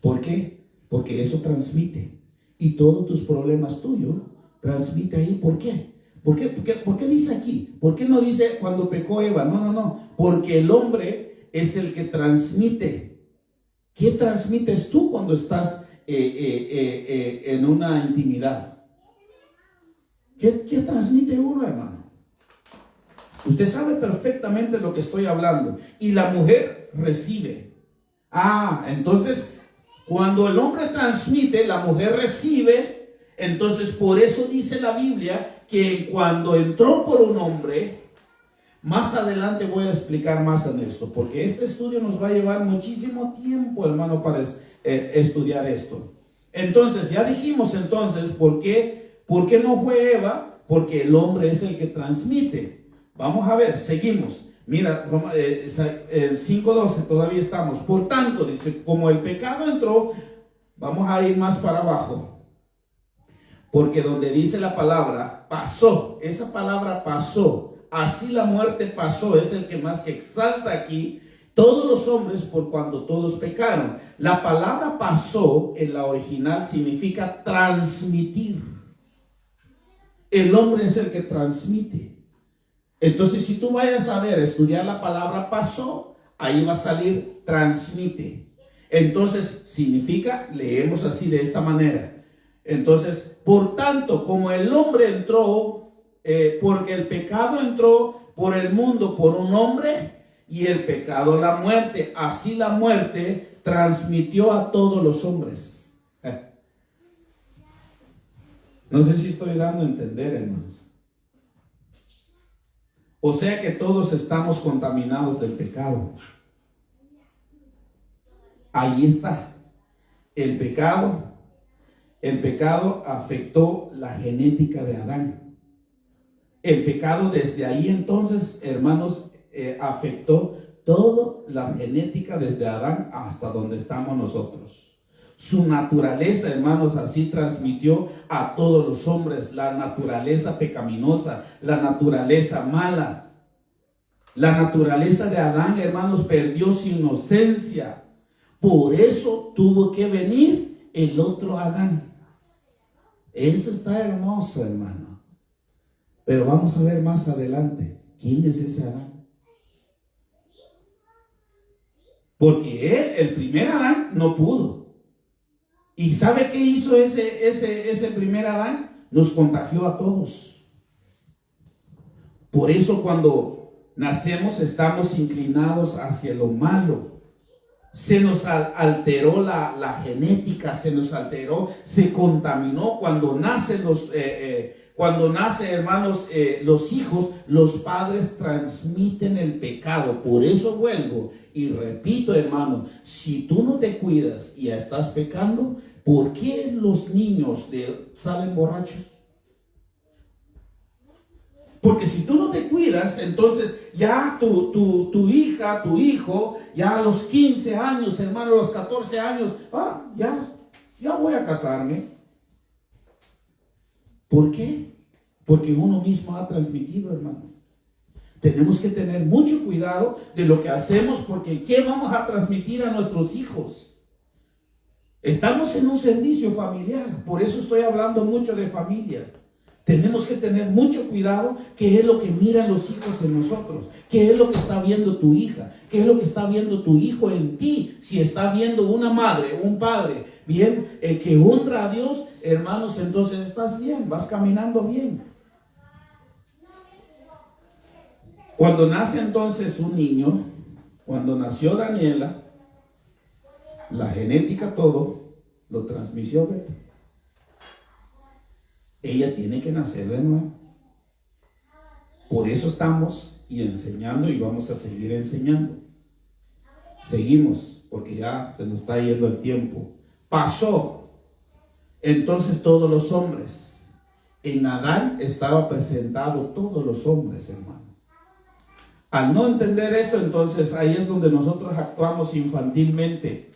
¿Por qué? Porque eso transmite. Y todos tus problemas tuyos transmite ahí. ¿Por qué? ¿Por qué dice aquí? ¿Por qué no dice cuando pecó Eva? No. Porque el hombre es el que transmite. ¿Qué transmites tú cuando estás en una intimidad? ¿Qué transmite uno, hermano? Usted sabe perfectamente lo que estoy hablando. Y la mujer recibe. Entonces, cuando el hombre transmite, la mujer recibe. Entonces, por eso dice la Biblia que cuando entró por un hombre, más adelante voy a explicar más en esto, porque este estudio nos va a llevar muchísimo tiempo, hermano, para estudiar esto. Entonces, ya dijimos entonces, ¿por qué no fue Eva? Porque el hombre es el que transmite. Vamos a ver, seguimos. Mira, 5:12 todavía estamos. Por tanto, dice, como el pecado entró, vamos a ir más para abajo. Porque donde dice la palabra, pasó, esa palabra pasó, así la muerte pasó, es el que más que exalta aquí. Todos los hombres por cuando todos pecaron. La palabra pasó en la original significa transmitir. El hombre es el que transmite. Entonces, si tú vayas a ver, estudiar la palabra pasó, ahí va a salir transmite. Entonces, significa, leemos así de esta manera. Entonces, por tanto, como el hombre entró, porque el pecado entró por el mundo por un hombre, y el pecado la muerte, así la muerte transmitió a todos los hombres. No sé si estoy dando a entender, hermanos. O sea que todos estamos contaminados del pecado. Ahí está. El pecado afectó la genética de Adán. El pecado desde ahí entonces, hermanos, afectó toda la genética desde Adán hasta donde estamos nosotros. Su naturaleza, hermanos, así transmitió a todos los hombres la naturaleza pecaminosa, la naturaleza mala. La naturaleza de Adán, hermanos, perdió su inocencia. Por eso tuvo que venir el otro Adán. Eso está hermoso, hermano. Pero vamos a ver más adelante, ¿quién es ese Adán? Porque el primer Adán, no pudo. ¿Y sabe qué hizo ese primer Adán? Nos contagió a todos. Por eso cuando nacemos estamos inclinados hacia lo malo. Se nos alteró la genética, se nos alteró, se contaminó. Cuando nacen hermanos, los hijos, los padres transmiten el pecado. Por eso vuelvo y repito, hermano, si tú no te cuidas y estás pecando, ¿por qué los niños salen borrachos? Porque si tú no te cuidas, entonces ya tu hija, tu hijo, ya a los 15 años, hermano, a los 14 años, ya voy a casarme. ¿Por qué? Porque uno mismo ha transmitido, hermano. Tenemos que tener mucho cuidado de lo que hacemos, porque ¿qué vamos a transmitir a nuestros hijos? Estamos en un servicio familiar, por eso estoy hablando mucho de familias. Tenemos que tener mucho cuidado qué es lo que miran los hijos en nosotros, qué es lo que está viendo tu hija, qué es lo que está viendo tu hijo en ti. Si está viendo una madre, un padre, bien, que honra a Dios, hermanos, entonces estás bien, vas caminando bien. Cuando nace entonces un niño, cuando nació Daniela, la genética todo lo transmitió Beto. Ella tiene que nacer de nuevo. Por eso estamos enseñando y vamos a seguir enseñando. Seguimos, porque ya se nos está yendo el tiempo. Pasó entonces todos los hombres. En Adán estaba presentado todos los hombres, hermano. Al no entender esto, entonces ahí es donde nosotros actuamos infantilmente.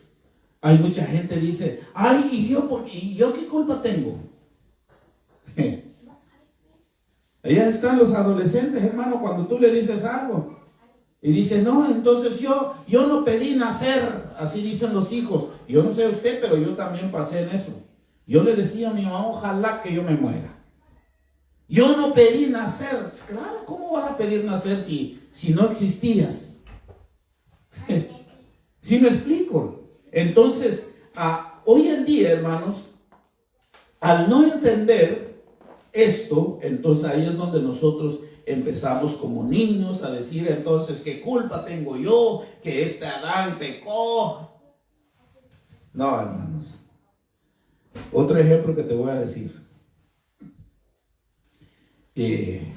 Hay mucha gente que dice, ay, ¿y yo qué culpa tengo? Allá están los adolescentes, hermano, cuando tú le dices algo y dice, no, entonces yo no pedí nacer. Así dicen los hijos. Yo no sé usted, pero yo también pasé en eso. Yo le decía a mi mamá, ojalá que yo me muera. Yo no pedí nacer. Claro, ¿cómo vas a pedir nacer si no existías? ¿Sí me explico? Entonces, hoy en día, hermanos, al no entender esto, entonces ahí es donde nosotros empezamos como niños a decir, entonces, ¿qué culpa tengo yo? Que este Adán pecó. No, hermanos. Otro ejemplo que te voy a decir.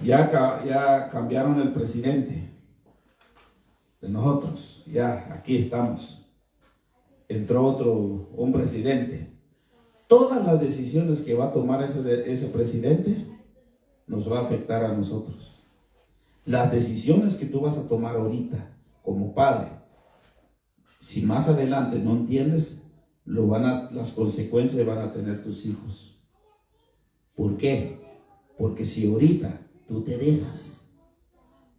Ya cambiaron el presidente de nosotros. Ya aquí estamos. Entró un presidente. Todas las decisiones que va a tomar ese presidente nos va a afectar a nosotros. Las decisiones que tú vas a tomar ahorita como padre, si más adelante no entiendes, las consecuencias van a tener tus hijos. ¿Por qué? Porque si ahorita tú te dejas,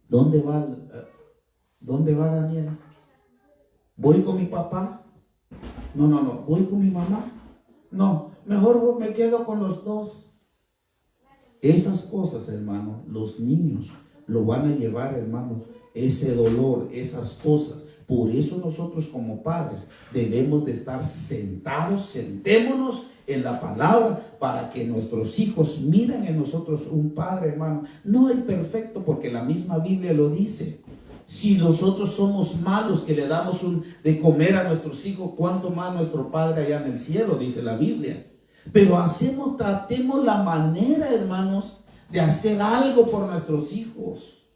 ¿dónde va Daniela? ¿Voy con mi papá? No, ¿voy con mi mamá? No, mejor me quedo con los dos. Esas cosas, hermano, los niños lo van a llevar, hermano, ese dolor, esas cosas. Por eso nosotros como padres debemos de estar sentémonos en la palabra para que nuestros hijos miren en nosotros un padre, hermano. No el perfecto, porque la misma Biblia lo dice. Si nosotros somos malos que le damos de comer a nuestros hijos, ¿cuánto más nuestro Padre allá en el cielo? Dice la Biblia. Pero tratemos la manera, hermanos, de hacer algo por nuestros hijos.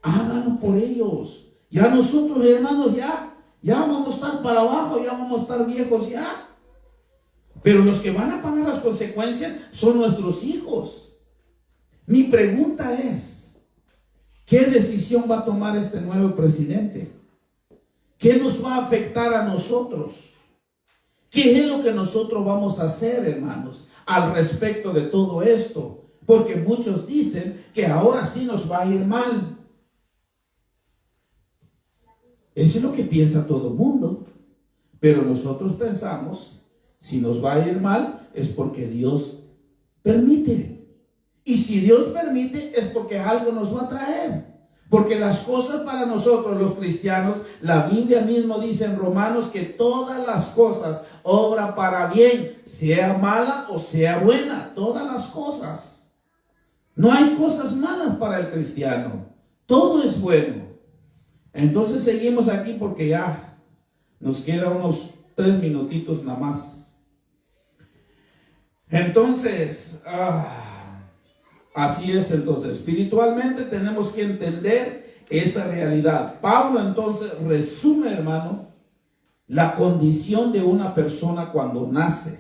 Háganlo por ellos. Ya nosotros, hermanos, Ya vamos a estar para abajo, ya vamos a estar viejos ya. Pero los que van a pagar las consecuencias son nuestros hijos. Mi pregunta es, ¿qué decisión va a tomar este nuevo presidente? ¿Qué nos va a afectar a nosotros? ¿Qué es lo que nosotros vamos a hacer, hermanos, al respecto de todo esto? Porque muchos dicen que ahora sí nos va a ir mal. Eso es lo que piensa todo el mundo. Pero nosotros pensamos, si nos va a ir mal, es porque Dios permite. Y si Dios permite, es porque algo nos va a traer. Porque las cosas para nosotros los cristianos, la Biblia mismo dice en Romanos que todas las cosas obran para bien, sea mala o sea buena, todas las cosas. No hay cosas malas para el cristiano, todo es bueno. Entonces seguimos aquí porque ya nos queda unos 3 minutitos nada más. Entonces, así es. Entonces, espiritualmente tenemos que entender esa realidad. Pablo entonces resume, hermano, la condición de una persona cuando nace.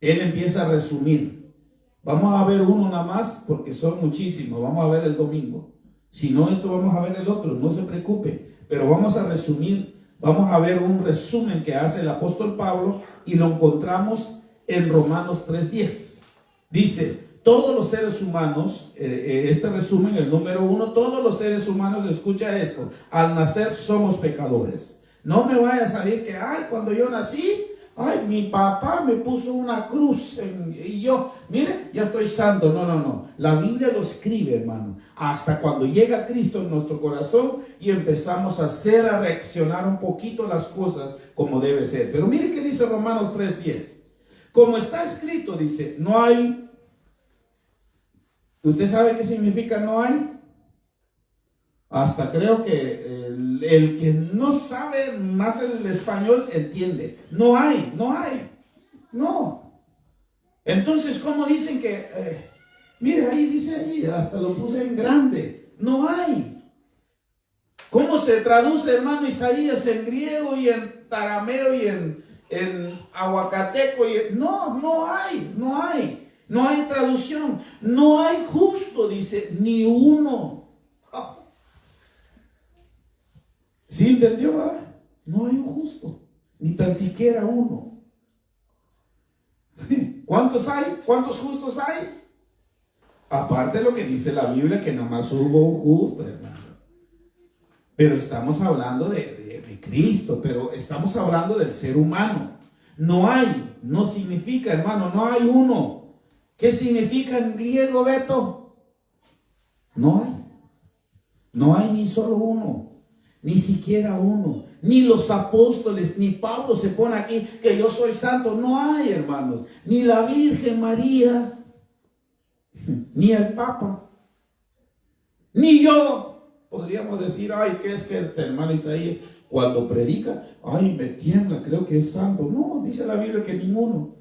Él empieza a resumir. Vamos a ver uno nada más porque son muchísimos. Vamos a ver el domingo. Si no, esto vamos a ver el otro. No se preocupe. Pero vamos a resumir. Vamos a ver un resumen que hace el apóstol Pablo y lo encontramos en Romanos 3:10. Dice: todos los seres humanos, este resumen, el número 1, todos los seres humanos, escucha esto, al nacer somos pecadores. No me vaya a salir que, cuando yo nací, mi papá me puso una cruz y yo, mire, ya estoy santo. No. La Biblia lo escribe, hermano, hasta cuando llega Cristo en nuestro corazón y empezamos a reaccionar un poquito las cosas como debe ser. Pero mire que dice Romanos 3:10. Como está escrito, dice, no hay. ¿Usted sabe qué significa no hay? Hasta creo que el que no sabe más el español entiende. No hay. No. Entonces, ¿cómo dicen que? Mire, ahí dice, ahí, hasta lo puse en grande. No hay. ¿Cómo se traduce, hermano, Isaías en griego y en tarameo y en aguacateco? No hay. No hay traducción. No hay justo, dice, ni uno. ¿Sí entendió? No hay un justo, ni tan siquiera uno. ¿Cuántos hay? ¿Cuántos justos hay? Aparte de lo que dice la Biblia, que nomás hubo un justo, hermano. Pero estamos hablando de Cristo, pero estamos hablando del ser humano. No hay, no significa, hermano, no hay uno. ¿Qué significa en griego, Beto? No hay. No hay ni solo uno. Ni siquiera uno. Ni los apóstoles, ni Pablo se pone aquí que yo soy santo. No hay, hermanos. Ni la Virgen María, ni el Papa, ni yo. Podríamos decir, ¿qué es que el hermano Isaías cuando predica? Me tiembla, creo que es santo. No, dice la Biblia que ninguno.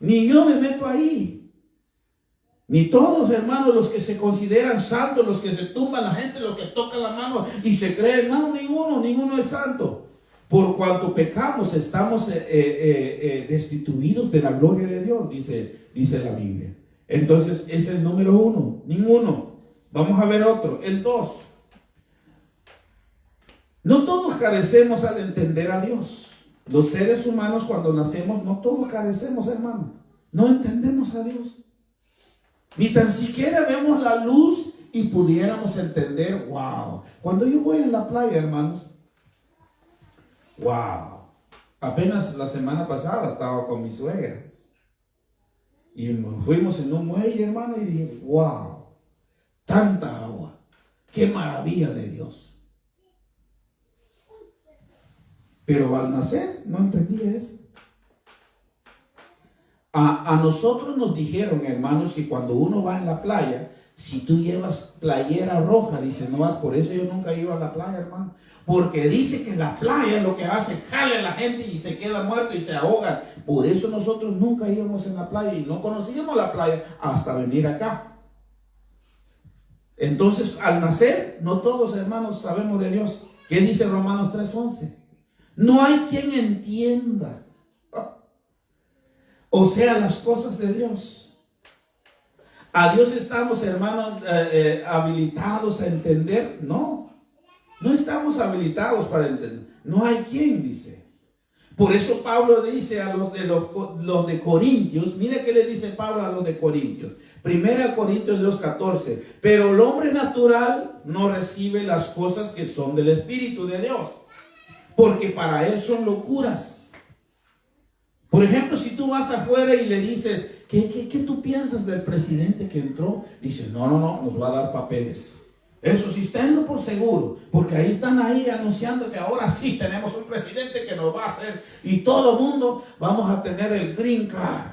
Ni yo me meto ahí. Ni todos, hermanos, los que se consideran santos, los que se tumban la gente, los que tocan la mano y se creen. No, ninguno es santo. Por cuanto pecamos, estamos destituidos de la gloria de Dios, dice la Biblia. Entonces, es el número 1, ninguno. Vamos a ver otro, el 2. No todos carecemos al entender a Dios. Los seres humanos cuando nacemos, no todos carecemos, hermano. No entendemos a Dios. Ni tan siquiera vemos la luz y pudiéramos entender, wow. Cuando yo voy en la playa, hermanos, wow. Apenas la semana pasada estaba con mi suegra. Y fuimos en un muelle, hermano, y dije, wow, tanta agua. Qué maravilla de Dios. Pero al nacer no entendía eso. A nosotros nos dijeron, hermanos, que cuando uno va en la playa, si tú llevas playera roja, dice, no vas. Por eso yo nunca iba a la playa, hermano. Porque dice que la playa lo que hace, jale a la gente y se queda muerto y se ahogan. Por eso nosotros nunca íbamos en la playa y no conocíamos la playa hasta venir acá. Entonces, al nacer, no todos, hermanos, sabemos de Dios. ¿Qué dice Romanos 3:11? No hay quien entienda. O sea, las cosas de Dios. ¿A Dios estamos, hermanos, habilitados a entender? No, no estamos habilitados para entender. No hay quien, dice. Por eso Pablo dice a los de Corintios, mira qué le dice Pablo a los de Corintios. 1 Corintios 2:14. Pero el hombre natural no recibe las cosas que son del Espíritu de Dios, porque para él son locuras. Por ejemplo, si tú vas afuera y le dices, ¿qué tú piensas del presidente que entró? Dices, no, nos va a dar papeles. Eso sí, tenlo por seguro, porque ahí están anunciando que ahora sí tenemos un presidente que nos va a hacer, y todo el mundo vamos a tener el green card.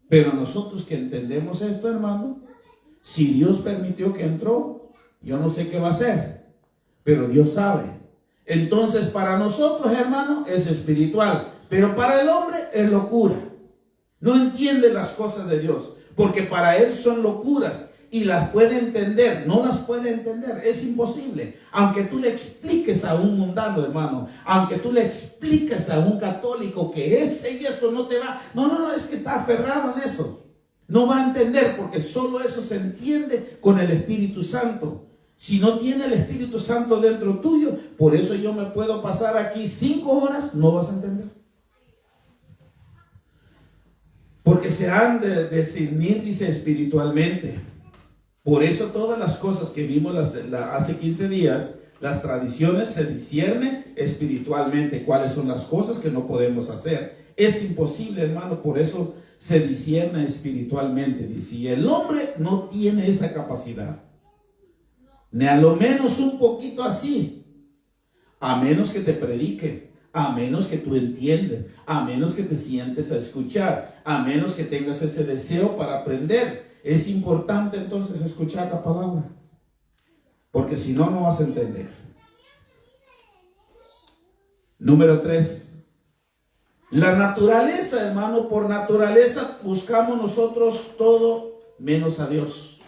Pero nosotros que entendemos esto, hermano, si Dios permitió que entró, yo no sé qué va a hacer, pero Dios sabe. Entonces para nosotros, hermano, es espiritual, pero para el hombre es locura. No entiende las cosas de Dios, porque para él son locuras. Y las puede entender, no las puede entender, es imposible. Aunque tú le expliques a un mundano, hermano, aunque tú le expliques a un católico que ese y eso no te va, no, es que está aferrado en eso. No va a entender, porque solo eso se entiende con el Espíritu Santo. Si no tiene el Espíritu Santo dentro tuyo, por eso yo me puedo pasar aquí 5 horas, no vas a entender. Porque se han de discernir, dice, espiritualmente. Por eso todas las cosas que vimos hace 15 días, las tradiciones se disciernen espiritualmente. ¿Cuáles son las cosas que no podemos hacer? Es imposible, hermano, por eso se discierne espiritualmente. Dice, y el hombre no tiene esa capacidad. Ni a lo menos un poquito así. A menos que te predique, a menos que tú entiendes, a menos que te sientes a escuchar, a menos que tengas ese deseo para aprender. Es importante entonces escuchar la palabra, porque si no, no vas a entender. Número 3. La naturaleza, hermano, por naturaleza buscamos nosotros todo menos a Dios.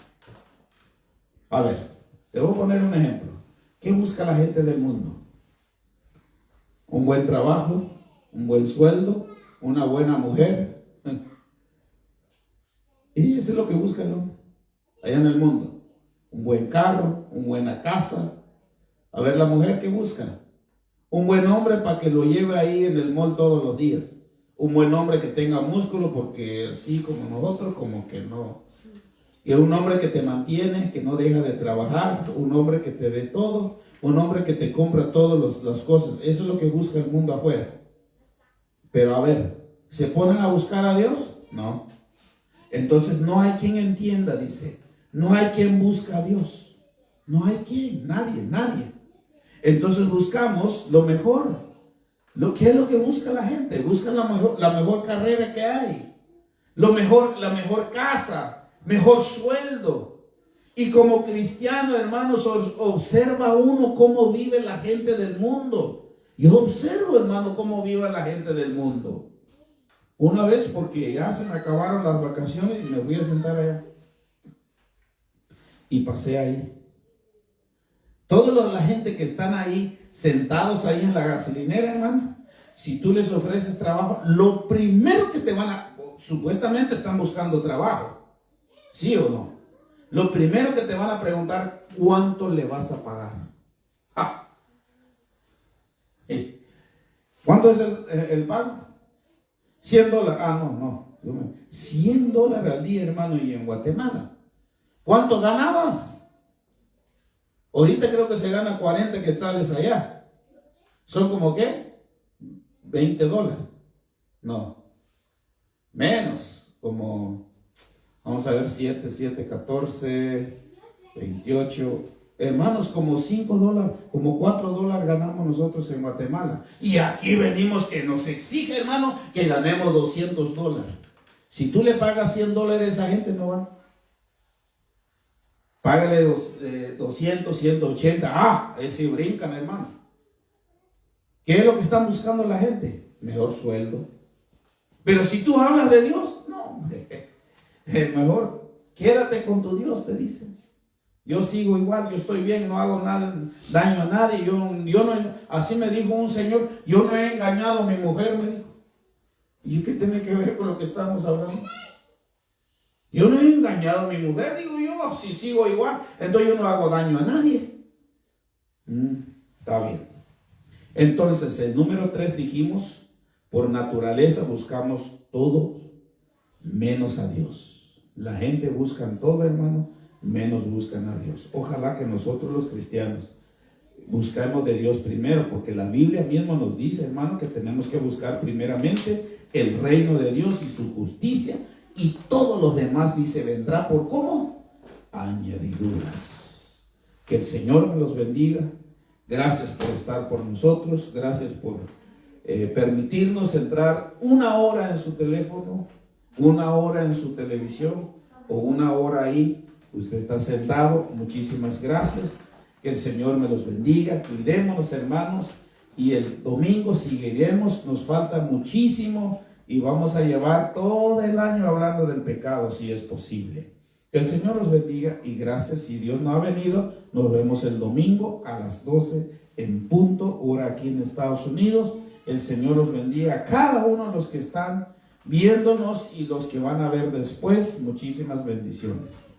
A ver, te voy a poner un ejemplo. ¿Qué busca la gente del mundo? Un buen trabajo, un buen sueldo, una buena mujer. Y eso es lo que busca el hombre allá en el mundo. Un buen carro, una buena casa. A ver, la mujer, ¿qué busca? Un buen hombre para que lo lleve ahí en el mall todos los días. Un buen hombre que tenga músculo, porque así como nosotros, como que no. Y un hombre que te mantiene, que no deja de trabajar. Un hombre que te dé todo. Un hombre que te compra todas las cosas. Eso es lo que busca el mundo afuera. Pero a ver, ¿se ponen a buscar a Dios? No. Entonces no hay quien entienda, dice. No hay quien busca a Dios. No hay quien, nadie. Entonces buscamos lo mejor. ¿Qué es lo que busca la gente? Busca la mejor carrera que hay. La mejor casa, mejor sueldo. Y como cristiano, hermanos, observa uno cómo vive la gente del mundo. Yo observo, hermano, cómo vive la gente del mundo. Una vez, porque ya se me acabaron las vacaciones, y me fui a sentar allá. Y pasé ahí. Toda la gente que están ahí, sentados ahí en la gasolinera, hermano, si tú les ofreces trabajo, lo primero que te supuestamente están buscando trabajo. ¿Sí o no? Lo primero que te van a preguntar, ¿cuánto le vas a pagar? ¿Cuánto es el pago? $100. No. $100 al día, hermano, y en Guatemala. ¿Cuánto ganabas? Ahorita creo que se gana 40 quetzales allá. ¿Son como qué? $20. No. Menos. Como, vamos a ver, 7, 14, 28. Hermanos, como $5, como $4 ganamos nosotros en Guatemala. Y aquí venimos que nos exige, hermano, que ganemos $200. Si tú le pagas $100 a esa gente, no van. Págale 200, 180. Ese brincan, hermano. ¿Qué es lo que están buscando la gente? Mejor sueldo. Pero si tú hablas de Dios, no, mejor quédate con tu Dios, te dicen. Yo sigo igual, yo estoy bien, no hago nada, daño a nadie. Yo no, así me dijo un señor, yo no he engañado a mi mujer, me dijo. ¿Y qué tiene que ver con lo que estamos hablando? Yo no he engañado a mi mujer, digo yo, si sigo igual, entonces yo no hago daño a nadie. Está bien. Entonces, el número 3 dijimos, por naturaleza buscamos todo menos a Dios. La gente busca todo, hermano, menos buscan a Dios. Ojalá que nosotros los cristianos buscamos de Dios primero, porque la Biblia misma nos dice, hermano, que tenemos que buscar primeramente el reino de Dios y su justicia, y todos los demás, dice, vendrá por ¿cómo? Añadiduras. Que el Señor me los bendiga. Gracias por estar por nosotros, gracias por permitirnos entrar 1 hora en su teléfono, 1 hora en su televisión, o 1 hora ahí. Usted está sentado, muchísimas gracias. Que el Señor me los bendiga. Cuidémonos, hermanos, y el domingo seguiremos. Nos falta muchísimo y vamos a llevar todo el año hablando del pecado, si es posible. Que el Señor los bendiga y gracias. Si Dios no ha venido, nos vemos el domingo a las 12 en punto, hora aquí en Estados Unidos. El Señor los bendiga a cada uno de los que están viéndonos y los que van a ver después. Muchísimas bendiciones.